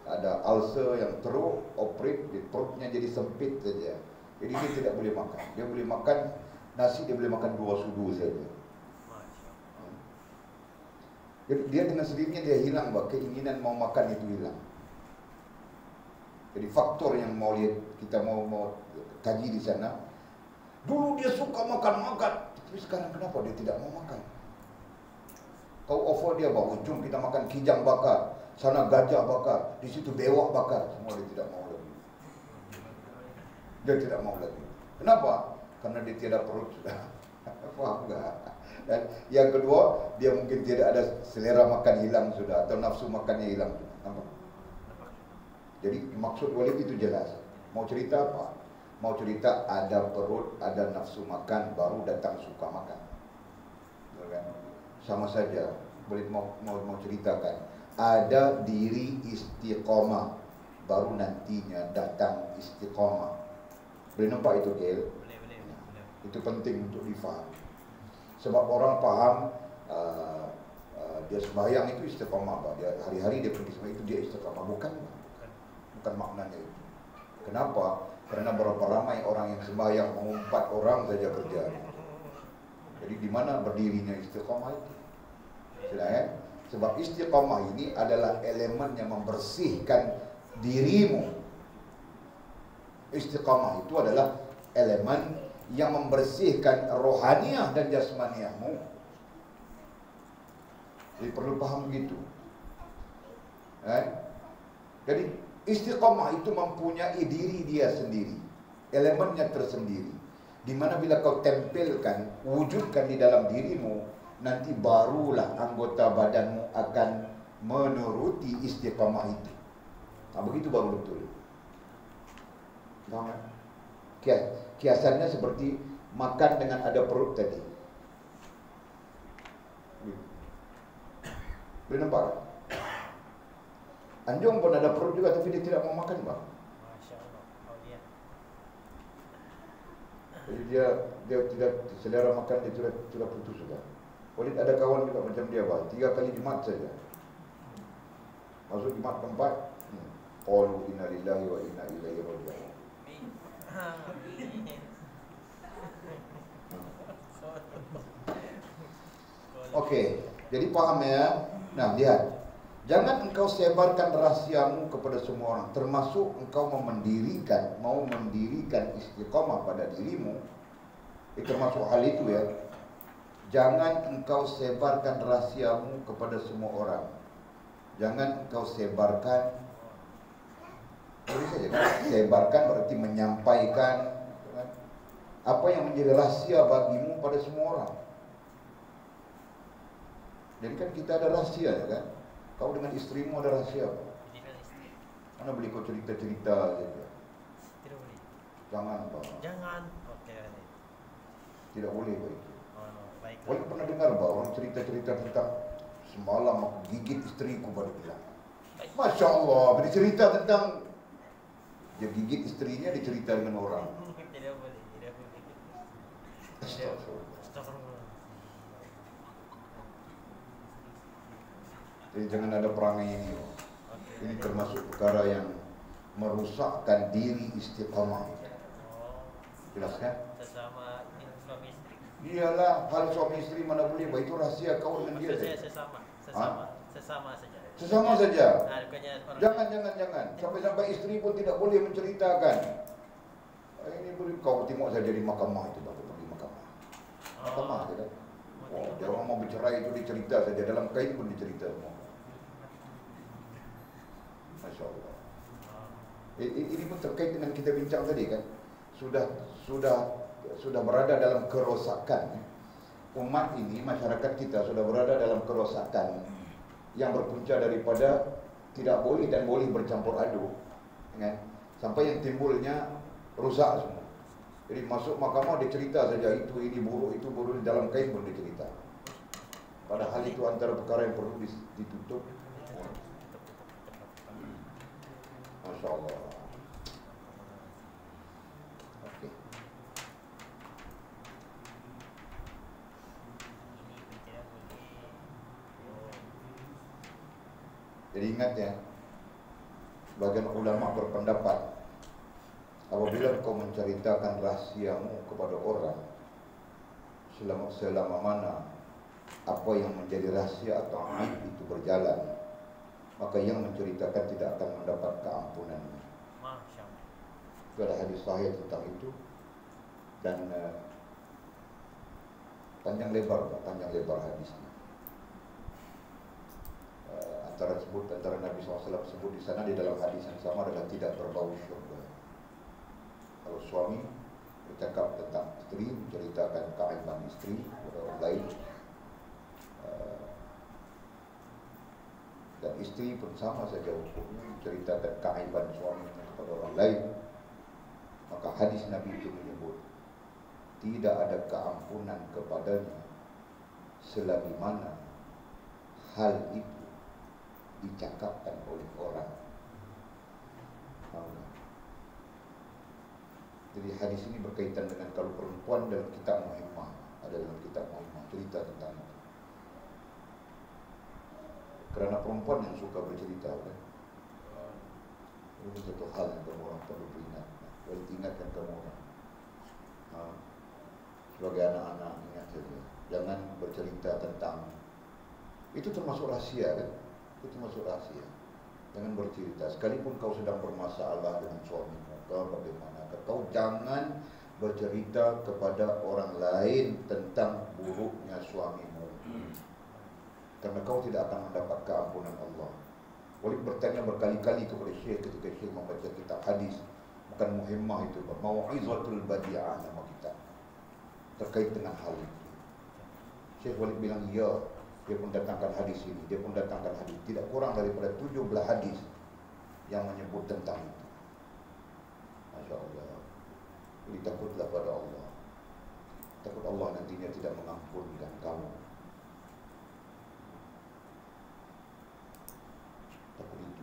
ada ulcer yang teruk, operate, perutnya jadi sempit saja. Jadi dia tidak boleh makan. Dia boleh makan nasi, dia boleh makan 2 sudu saja. Jadi dia dengan sendirinya dia hilang bah, keinginan mau makan itu hilang. Jadi faktor yang mau lihat, kita mau kaji di sana. Dulu dia suka makan, tapi sekarang kenapa dia tidak mau makan? Kau offer dia bawa ujung kita makan kijang bakar, sana gajah bakar, di situ bewak bakar, semua dia tidak mau lagi. Dia tidak mau lagi. Kenapa? Karena dia tidak perut sudah. Faham enggak? Dan yang kedua, dia mungkin tidak ada selera makan hilang sudah, atau nafsu makannya hilang sudah. Nampak? Jadi maksud Walid itu jelas. Mau cerita apa? Mau cerita ada perut, ada nafsu makan, baru datang suka makan. kan? Sama saja. Boleh mau ceritakan. Ada diri istiqomah, baru nantinya datang istiqomah. Boleh nampak itu, Gel? Boleh. Itu penting untuk difahami. Sebab orang faham dia sembahyang itu istiqomah, Pak. Dia hari-hari dia pergi sembahyang itu dia istiqomah. Bukan maknanya itu. Kenapa? Karena berapa ramai orang yang sembahyang mengumpat orang saja kerja. Jadi di mana berdirinya istiqomah itu? Sudah ya? Sebab istiqomah ini adalah elemen yang membersihkan dirimu. Istiqomah itu adalah elemen yang membersihkan rohaniah dan jasmaniahmu. Jadi perlu paham begitu. Jadi istiqomah itu mempunyai diri dia sendiri, elemennya tersendiri. Di mana bila kau tempelkan, wujudkan di dalam dirimu, nanti barulah anggota badanmu akan menuruti istiqamah itu. Nah, begitu baru betul. Faham? Kiasannya seperti makan dengan ada perut tadi. Boleh nampak? Anjing pun ada perut juga tapi dia tidak mau makan, Bang. Masya Allah. Oh dia. Jadi dia tidak selera makan, dia sudah putus sudah. Walid ada kawan juga macam dia, Bang. 3 kali Jumat saja. Masuk Jumat keempat, qalu inna lillahi wa inna ilaihi raji'un. Okey, jadi paham ya. Nah, lihat. Jangan engkau sebarkan rahasiamu kepada semua orang, termasuk engkau mau mendirikan istiqamah pada dirimu. Itu termasuk hal itu ya. Jangan engkau sebarkan rahasiamu kepada semua orang. Jangan engkau sebarkan. Boleh saja kan? Sebarkan berarti menyampaikan apa yang menjadi rahasia bagimu pada semua orang. Jadi kan kita ada rahasia ya kan? Kau dengan istrimu ada rahasia apa? Mana boleh kau cerita-cerita saja? Tidak boleh. Jangan, Pak. Jangan. Oke. Tidak boleh, Pak. Oh, no. Baik. Boleh pernah dengar, Pak, orang cerita-cerita tentang semalam aku gigit istriku baru bilang. Masya Allah, bila cerita tentang dia gigit istrinya, dicerita dengan orang. Tidak boleh. Astagfirullah. Jadi jangan ada perangai ini. Ini termasuk perkara yang merusakkan diri istiqamah. Jelas kan? Sesama suami istri. Iyalah, hal suami istri mana boleh, itu rahasia kau dengan dia. Maksudnya sesama saja. Sesama saja. Nah, Jangan. Sampai istri pun tidak boleh menceritakan. Ini boleh kau tengok saja di mahkamah itu, baru pergi mahkamah. Mahkamah saja kan? Oh, dia orang mau bercerai itu dicerita saja, dalam kain pun dicerita semua. Masya Allah. Ini pun terkait dengan kita bincang tadi kan. Sudah berada dalam kerosakan. Umat ini, masyarakat kita sudah berada dalam kerosakan yang berpunca daripada tidak boleh dan boleh bercampur aduk, kan? Sampai yang timbulnya rusak semua. Jadi masuk mahkamah dia cerita saja itu ini buruk itu buruk, dalam kain pun dia cerita. Padahal itu antara perkara yang perlu ditutup. Masya Allah. Okey. Jadi ingat ya, sebagian ulama berpendapat apabila kau menceritakan rahasiamu kepada orang, selama mana apa yang menjadi rahasia atau aib itu berjalan, maka yang menceritakan tidak akan mendapat keampunan. Masya Allah. Itu ada hadis sahih tentang itu. Dan panjang lebar hadisnya. Antara Nabi SAW sebut di sana, di dalam hadis yang sama adalah tidak berbau syurga. Kalau suami bercakap tentang istri, menceritakan keaiban istri kepada orang lain, dan istri pun sama saja hukumnya, menceritakan keaiban suaminya kepada orang lain, maka hadis Nabi itu menyebut tidak ada keampunan kepadanya selagi mana hal itu dicakapkan oleh orang. Jadi hadis ini berkaitan dengan kalau perempuan dalam kitab Muhammad, ada dalam kitab Muhammad cerita tentang itu. Kerana perempuan yang suka bercerita, kan? Ini satu hal yang kamu orang perlu ingat. Perlu ingatkan kamu orang. Sebagai anak-anak, ingat saja. Jangan bercerita tentang itu, termasuk rahasia, kan? Itu termasuk rahasia. Jangan bercerita. Sekalipun kau sedang bermasalah dengan suamimu, kau bagaimana? Kau jangan bercerita kepada orang lain tentang buruknya suamimu, karena kau tidak akan mendapat keampunan Allah. Walid bertanya berkali-kali kepada Syekh ketika Syekh membaca kitab hadis, bukan Muhimmah itu, Mau'izatul Badi'ah nama kita, terkait dengan hal itu. Syekh Walid bilang, ya, dia pun datangkan hadis ini, dia pun datangkan hadis, tidak kurang daripada 17 hadis yang menyebut tentang itu. Masya Allah. Jadi takutlah pada Allah. Takut Allah nantinya tidak mengampunkan kamu. Takut itu.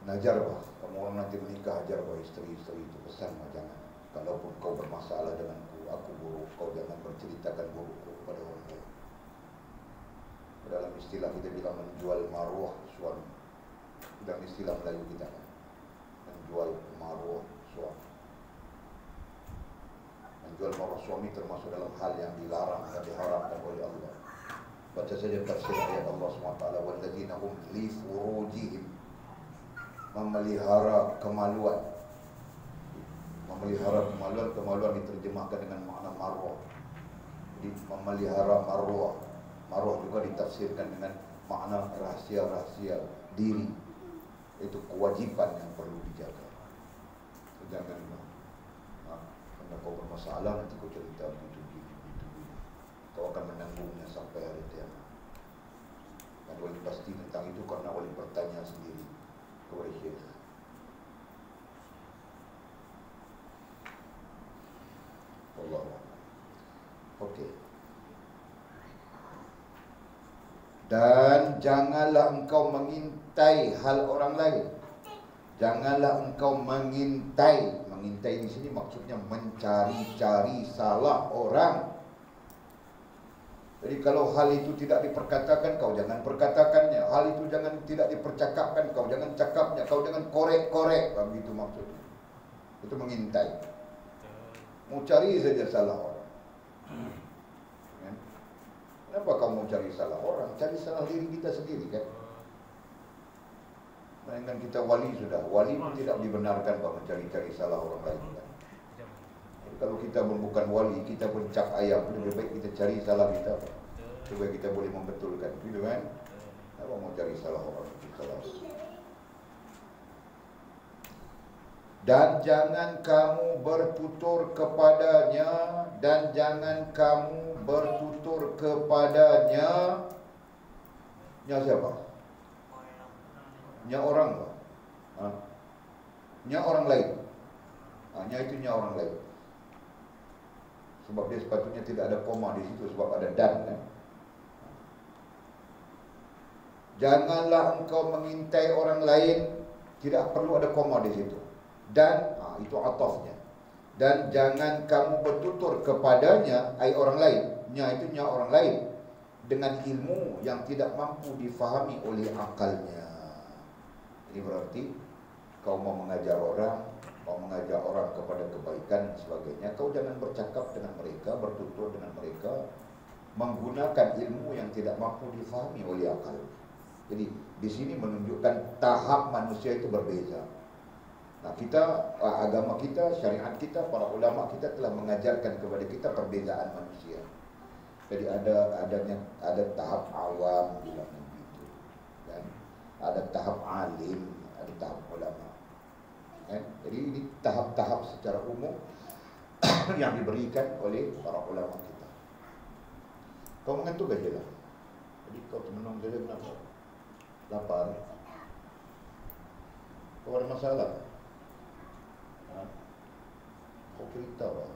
Ajar bah, kamu orang nanti menikah, ajar bah istri-istri itu, pesan bah jangan. Kalaupun kau bermasalah denganku, aku buruk, kau jangan berceritakan burukku kepada orang lain. Dalam istilah kita bilang menjual maruah suami. Dalam istilah Melayu kita kan, menjual maruah suami. Menjual maruah suami termasuk dalam hal yang dilarang dan diharamkan oleh Allah. Baca saja tafsir ayat Allah SWT, walladzina hum li furujihim, memelihara kemaluan. Memelihara kemaluan, kemaluan diterjemahkan dengan makna maruah. Jadi memelihara maruah. Maruah juga ditafsirkan dengan makna rahasia-rahasia diri. Itu kewajiban yang perlu dijaga. Jangan karena kau bermasalah nanti kau cerita begitu. Kau akan menanggungnya sampai hari kiamat. Dan wali pasti tentang itu karena wali bertanya sendiri kepada Syekh. Allah. Okey. Dan janganlah engkau mengintai hal orang lain. Janganlah engkau mengintai. Mengintai di sini maksudnya mencari-cari salah orang. Jadi kalau hal itu tidak diperkatakan, kau jangan perkatakannya. Hal itu tidak dipercakapkan, kau jangan cakapnya. Kau jangan korek-korek. Begitu maksudnya. Itu mengintai. Mau cari saja salah orang. Kenapa kamu cari salah orang? Cari salah diri kita sendiri, kan? Melainkan kita wali sudah. Wali pun tidak dibenarkan bahwa mencari-cari salah orang lain, kan? Jadi kalau kita bukan wali, kita pun cap ayam, lebih baik kita cari salah kita, supaya kita boleh membetulkan, gitu kan? Kenapa mau cari salah orang? Salah. Dan jangan kamu bertutur kepadanya, dan jangan kamu bertutur kepadanya. Nya siapa? Nya orang. Nya orang lain. Nya itu nya orang lain. Sebab dia sepatutnya tidak ada koma di situ, sebab ada dan, kan? Janganlah engkau mengintai orang lain, tidak perlu ada koma di situ. Dan itu atafnya. Dan jangan kamu bertutur kepadanya, ai orang lain, nya itu nya orang lain, dengan ilmu yang tidak mampu difahami oleh akalnya. Ini berarti kau mau mengajar orang, mau mengajak orang kepada kebaikan dan sebagainya, kau jangan bercakap dengan mereka, bertutur dengan mereka menggunakan ilmu yang tidak mampu difahami oleh akal. Jadi di sini menunjukkan tahap manusia itu berbeza. Nah, kita, agama kita, syariat kita, para ulama kita telah mengajarkan kepada kita perbezaan manusia. Jadi ada tahap awam bilang begitu, kan? Ada tahap alim, ada tahap ulama. Kan? Jadi ini tahap-tahap secara umum yang diberikan oleh para ulama kita. Kau mengantuk aja lah. Jadi kau termenung saja, kenapa? Lapar. Kau ada masalah? Kau cerita lah.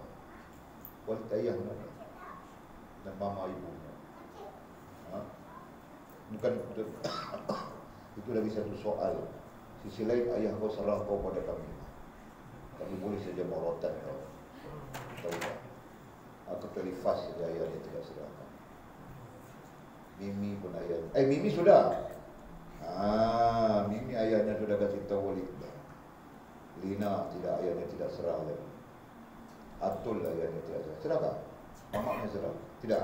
Wanita ayah mana? dan mama ibunya. Bukan itu lagi satu soal. Sisi lain, ayah kau serah kau pada kami. Kami boleh saja morotan kau. Tahu tak? Aku telifas saja ayahnya tidak serahkan. Mimi pun ayahnya. Mimi sudah. Mimi ayahnya sudah kasih tahu Walid. Lina tidak, ayahnya tidak serah lagi. Atul ayahnya tidak serah. Serahkah? Mamaknya serah. Tidak.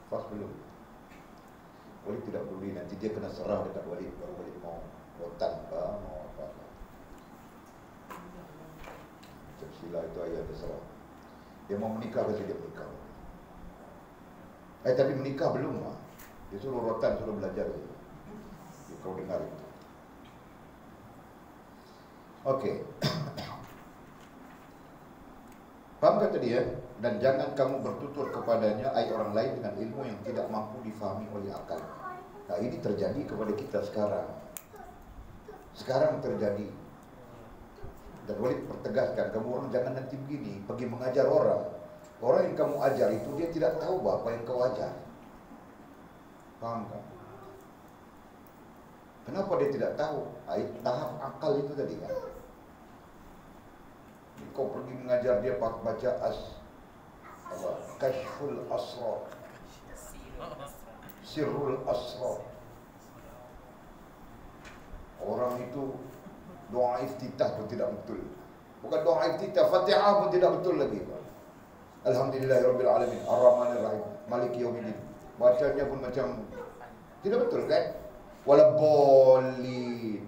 Fas belum. Walid tidak peduli, nanti dia kena serah dekat Walid, baru Walid mau rotan mau apa. Macam sila itu ayah dia serah. Dia mau menikah kasi dia menikah. Tapi menikah belum lah. Dia suruh rotan, suruh belajar saja. Kau dengar itu. Okey. Faham kata dia? Dan jangan kamu bertutur kepadanya ai orang lain dengan ilmu yang tidak mampu difahami oleh akal. Nah, ini terjadi kepada kita sekarang. Sekarang terjadi. Dan Walid pertegaskan, kamu orang jangan nanti begini, pergi mengajar orang. Orang yang kamu ajar itu dia tidak tahu apa yang kau ajar. Faham tak? Kenapa dia tidak tahu? Tahap akal itu tadi kan. Kau pergi mengajar dia baca Kashful Asrar, Sirrul Asrar. Orang itu doa iftitah pun tidak betul. Bukan doa iftitah, Fatihah pun tidak betul lagi. Alhamdulillahirabbil alamin, Ar-Rahmanir Rahim, Maliki Yaumiddin. Bacanya pun macam tidak betul kan? Wala bolin.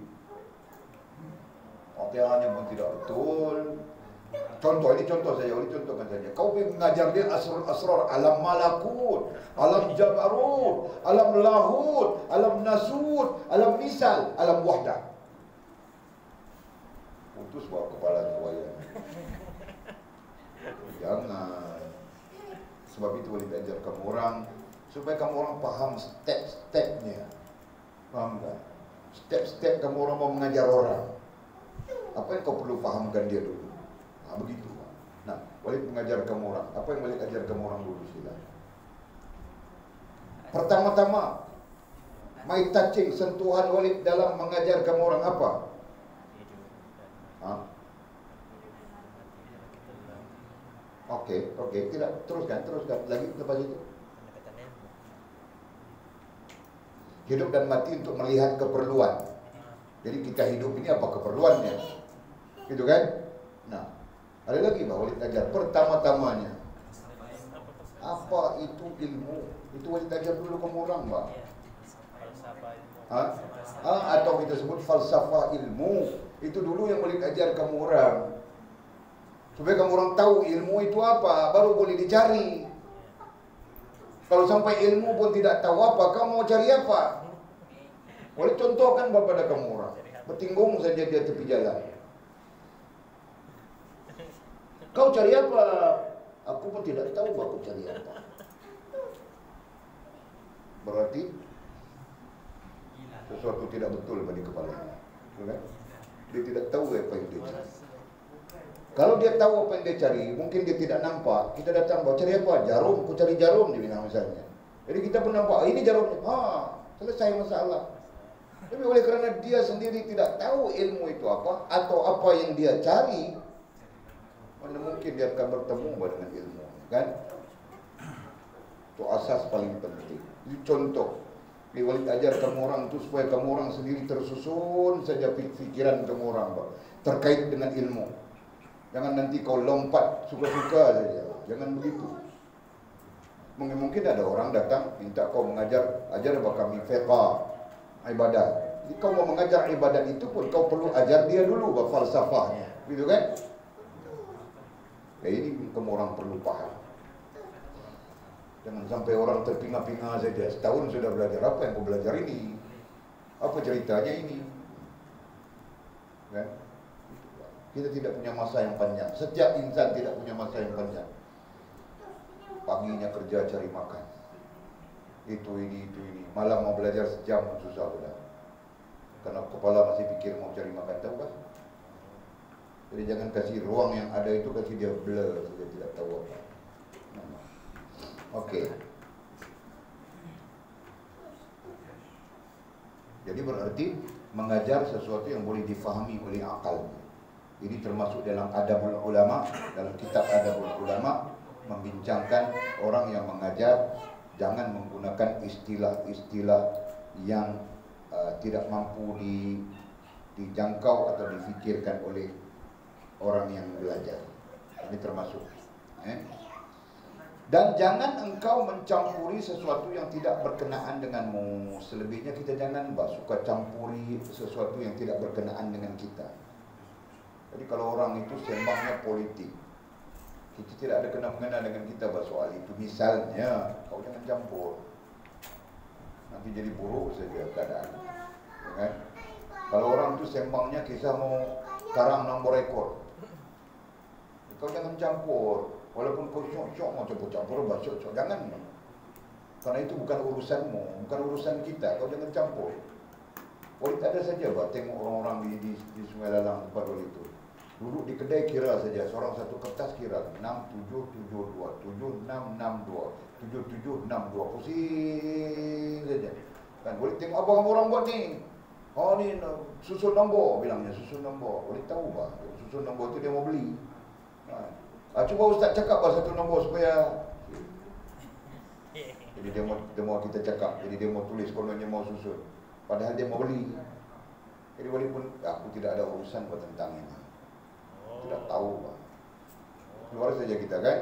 Fatihahnya pun tidak betul. Contoh, ini contoh saja, ini contohkan saja. Kau mengajar dia asrar, alam malakut, alam jabarut, alam lahut, alam nasut, alam misal, alam wahdah. Putus bawa kepala buaya. Jangan. Sebab itu Walid ajar kamu orang, supaya kamu orang faham step-stepnya. Faham tak? Step-step kamu orang mau mengajar orang. Apa yang kau perlu fahamkan dia dulu? Begitu. Nah, Walid mengajar kamu orang. Apa yang Walid ajar kamu orang dulu sila? Pertama-tama, my touching, sentuhan Walid dalam mengajar kamu orang apa? Okey, tidak, teruskan lagi lepas itu. Hidup dan mati untuk melihat keperluan. Jadi kita hidup ini apa keperluannya? Gitu kan? Nah, ada lagi Pak Walid ajar pertama-tamanya. Apa itu ilmu? Itu Walid ajar dulu kamu orang, Pak. Atau kita sebut falsafah ilmu. Itu dulu yang Walid ajar kamu orang. Supaya kamu orang tahu ilmu itu apa, baru boleh dicari. Kalau sampai ilmu pun tidak tahu apa, kamu mau cari apa? Walid contohkan kepada kamu orang. Bertinggung saja dia tepi jalan. Kau cari apa? Aku pun tidak tahu aku cari apa. Berarti sesuatu tidak betul pada kepalanya. Kan? Dia tidak tahu apa yang dia cari. Kalau dia tahu apa yang dia cari, mungkin dia tidak nampak. Kita datang, bawa cari apa? Jarum, aku cari jarum, dia bilang misalnya. Jadi kita pun nampak, ini jarumnya. Selesai masalah. Tapi oleh kerana dia sendiri tidak tahu ilmu itu apa, atau apa yang dia cari, mana mungkin dia akan bertemu dengan ilmu, kan? Itu asas paling penting. Ini contoh. Walid ajar kamu orang itu supaya kamu orang sendiri tersusun saja fikiran kamu orang, Pak, terkait dengan ilmu. Jangan nanti kau lompat suka-suka saja. Jangan begitu. Mungkin ada orang datang minta kau mengajar, ajar apa kami fiqh, ibadat. Jadi kau mau mengajar ibadat itu pun kau perlu ajar dia dulu falsafahnya, gitu kan? Ini kamu orang perlu paham. Jangan sampai orang terpinga-pinga saja. Setahun sudah belajar, apa yang kau belajar ini? Apa ceritanya ini? Kan? Kita tidak punya masa yang panjang. Setiap insan tidak punya masa yang panjang. Paginya kerja cari makan. Itu ini. Malam mau belajar sejam pun susah sudah. Karena kepala masih pikir mau cari makan, tahu kan? Jadi jangan kasih ruang yang ada itu, kasih dia blur, dia tidak tahu apa. Okey. Jadi berarti mengajar sesuatu yang boleh difahami oleh akal. Ini termasuk dalam adabul ulama, dalam kitab adabul ulama membincangkan orang yang mengajar jangan menggunakan istilah-istilah yang tidak mampu dijangkau atau difikirkan oleh orang yang belajar. Ini termasuk. Dan jangan engkau mencampuri sesuatu yang tidak berkenaan denganmu. Selebihnya kita jangan suka campuri sesuatu yang tidak berkenaan dengan kita. Jadi kalau orang itu sembangnya politik, kita tidak ada kena-mengena dengan kita soal itu. Misalnya, kau jangan campur. Nanti jadi buruk saja keadaan. Ya kan? Kalau orang itu sembangnya kisah mau karang nombor ekor, kau jangan campur. Walaupun kau syok-syok mau campur-campur, syok-syok, jangan. Karena itu bukan urusanmu, bukan urusan kita, kau jangan campur. Walit ada saja tengok orang-orang di Sungai Lalang tempat walit itu. Duduk di kedai kira saja, seorang satu kertas kira 6772, 7662, 7762, pusing saja. Kan walit tengok apa kamu orang buat ni? Oh ni susun nombor, bilangnya susun nombor. Walit tahu susun nombor itu dia mau beli. Cuba Ustaz cakap satu nombor supaya. Jadi dia mau kita cakap, jadi dia mau tulis kononnya mau susun, padahal dia mau beli. Jadi walaupun aku tidak ada urusan tentang ini, tidak tahu keluar saja kita kan.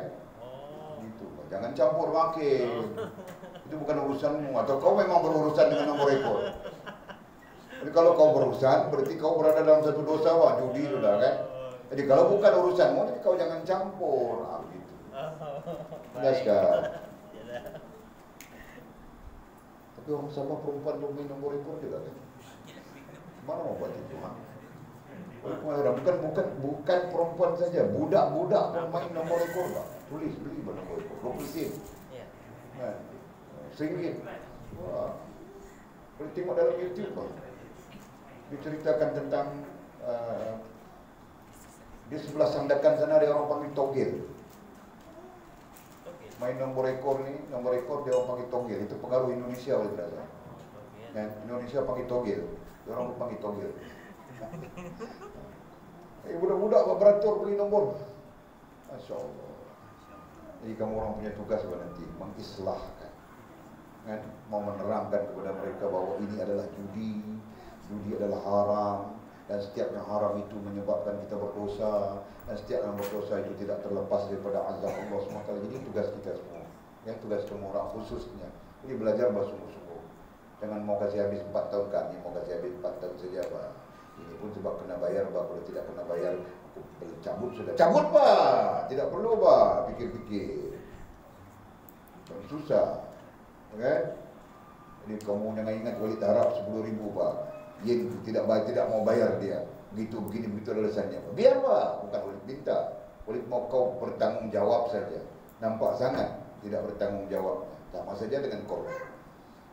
Gitu jangan campur makin. Itu bukan urusanmu. Atau kau memang berurusan dengan nombor ekor. Jadi kalau kau berurusan, berarti kau berada dalam satu dosa judi sudah kan. Jadi kalau bukan urusanmu, jadi kau jangan campur. Gitu. Jelas kan? Tapi orang sama perempuan domain nombor ekor juga kan? Mana mau buat itu? Bukan perempuan saja, budak-budak pun main nombor ekor Pak. Tulis beli nombor ekor, 20 sen. Kan? RM1. Wah. Boleh tengok dalam YouTube Pak. Diceritakan tentang di sebelah Sandakan sana ada orang panggil togel. Main nombor ekor ni, nombor ekor dia orang panggil togel. Itu pengaruh Indonesia oleh berasa. Dan Indonesia panggil togel. Dia orang panggil togel. Budak-budak beratur beli nombor. Masya Allah. Jadi kamu orang punya tugas nanti mengislahkan, kan? Mau menerangkan kepada mereka bahawa ini adalah judi adalah haram. Dan setiap yang haram itu menyebabkan kita berdosa. Dan setiap yang berdosa itu tidak terlepas daripada azab Allah SWT. Jadi tugas kita semua, yang tugas semua orang khususnya. Jadi belajar bersungguh-sungguh. Jangan mau kasih habis 4 tahun kami, mau kasih habis 4 tahun saja Pak. Ini pun sebab kena bayar Pak. Kalau tidak kena bayar, aku cabut sudah. Cabut Pak, tidak perlu Pak pikir-pikir. Susah, kan? Jadi kamu jangan ingat walit harap 10.000 Pak. Yen tidak mau bayar dia. Begitu alasannya. Biar Pak, bukan walit minta. Walit mau kau bertanggung jawab saja. Nampak sangat tidak bertanggung jawab. Sama saja dengan kau.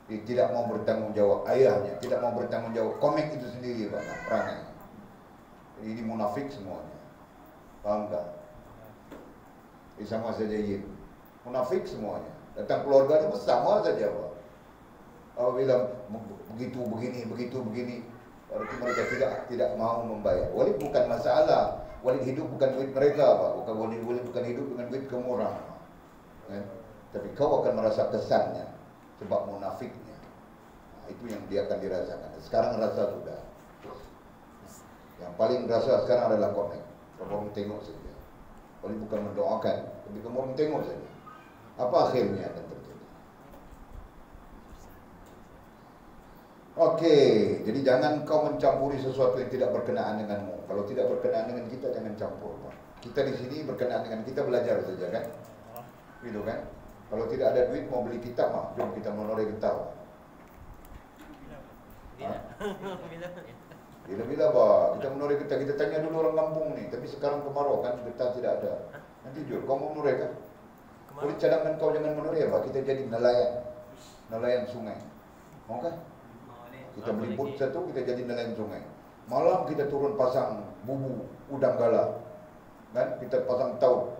Dia tidak mau bertanggung jawab ayahnya, tidak mau bertanggung jawab komik itu sendiri Pak, perangai. Ini munafik semuanya. Paham tak? Ini sama saja yin. Munafik semuanya. Datang keluarga itu sama saja Pak. Apabila begitu begini, berarti mereka tidak mau membayar. Walid bukan masalah. Walid hidup bukan duit mereka Pak. Walid bukan hidup dengan duit kamu orang. Kan? Tapi kau akan merasa kesannya sebab munafiknya. Itu yang dia akan dirasakan. Sekarang rasa sudah. Yang paling rasa sekarang adalah konek. Kamu tengok saja. Walid bukan mendoakan, tapi kamu tengok saja. Apa akhirnya akan terjadi? Okey, jadi jangan kau mencampuri sesuatu yang tidak berkenaan denganmu. Kalau tidak berkenaan dengan kita, jangan campur Pak. Kita di sini berkenaan dengan kita, belajar saja kan? Gitu kan? Kalau tidak ada duit mau beli kitab jom kita menoreh getah. Bila Pak, kita menoreh getah. Kita tanya dulu orang kampung ni. Tapi sekarang kemarau kan, getah tidak ada. Nanti jom, kau mau menoreh kan? Boleh cadangkan kau jangan menoreh Pak. Kita jadi nelayan sungai. Mau kan? Kita beli boat satu, kita jadi nelayan sungai. Malam kita turun pasang bubu udang galah, kan? Kita pasang taut,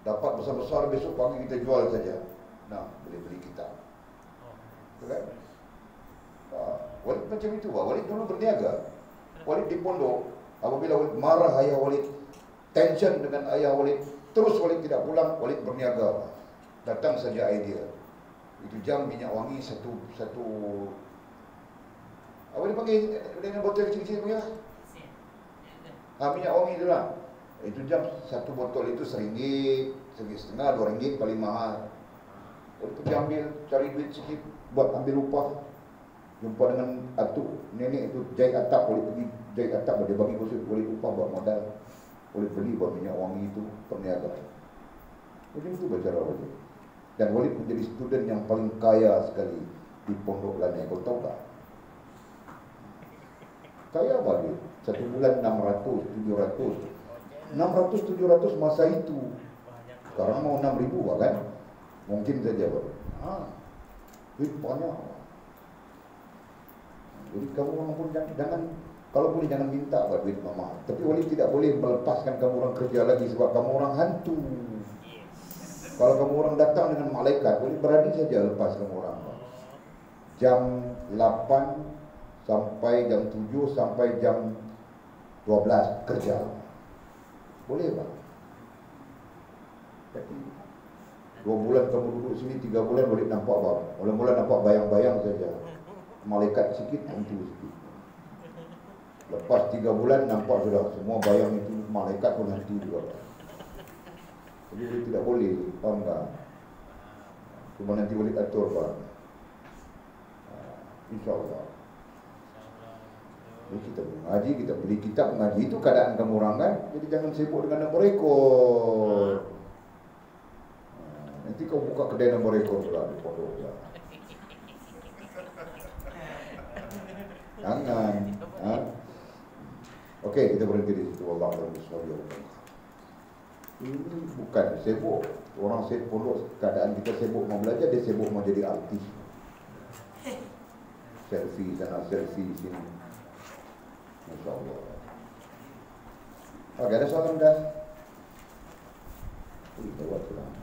dapat besar-besar, besok pagi kita jual saja. Nah, boleh beli kita. Betul kan? Walid macam itu, Walid dulu berniaga. Walid di pondok, apabila Walid marah ayah Walid, tension dengan ayah Walid, terus Walid tidak pulang, Walid berniaga. Datang saja idea. Itu jam minyak wangi satu apa dipanggil dengan botol kecil-kecil punya? Minyak wangi itu lah. Itu jam satu botol itu RM1, RM1.50, RM2 paling mahal. Walid pergi ambil, cari duit sikit, buat ambil upah. Jumpa dengan atuk nenek itu jahit atap, Walid pergi jahit atap, dia bagi khusus Walid upah buat modal. Walid beli buat minyak wangi itu, perniagaan. Jadi itu bicara Walid. Dan Walid menjadi student yang paling kaya sekali di Pondok Lanai. Kau tahu tak? Kaya apa dia? Satu bulan 600, 700. 600, 700 masa itu. Sekarang mau 6.000 kan? Mungkin saja Pak. Duit banyak. Jadi kamu orang pun jangan, kalau boleh jangan minta buat duit mama. Tapi Walid tidak boleh melepaskan kamu orang kerja lagi sebab kamu orang hantu. Kalau kamu orang datang dengan malaikat, boleh berani saja lepas kamu orang. Jam 8 sampai jam 7 sampai jam 12 kerja. Boleh Pak? Tapi 2 bulan kamu duduk sini, 3 bulan boleh nampak apa? Mula-mula nampak bayang-bayang saja. Malaikat sikit, hantu sikit. Lepas 3 bulan nampak sudah semua bayang itu malaikat pun hantu juga. Jadi Walid tidak boleh, faham tak? Cuma nanti Walid atur Pak. InsyaAllah. Jadi kita mengaji, kita beli kitab mengaji, itu keadaan kamu orang kan. Jadi jangan sibuk dengan nombor rekod. Nanti kau buka kedai nombor rekod pula di pondok pula. Jangan. Okey, kita berhenti di situ. Wallahu a'lam. Ini bukan sibuk. Orang sibuk pondok, keadaan kita sibuk mau belajar, dia sibuk mau jadi artis. Selfie sana, selfie sini. Masya-Allah. Okey, ada soalan dah? Lewat sudah.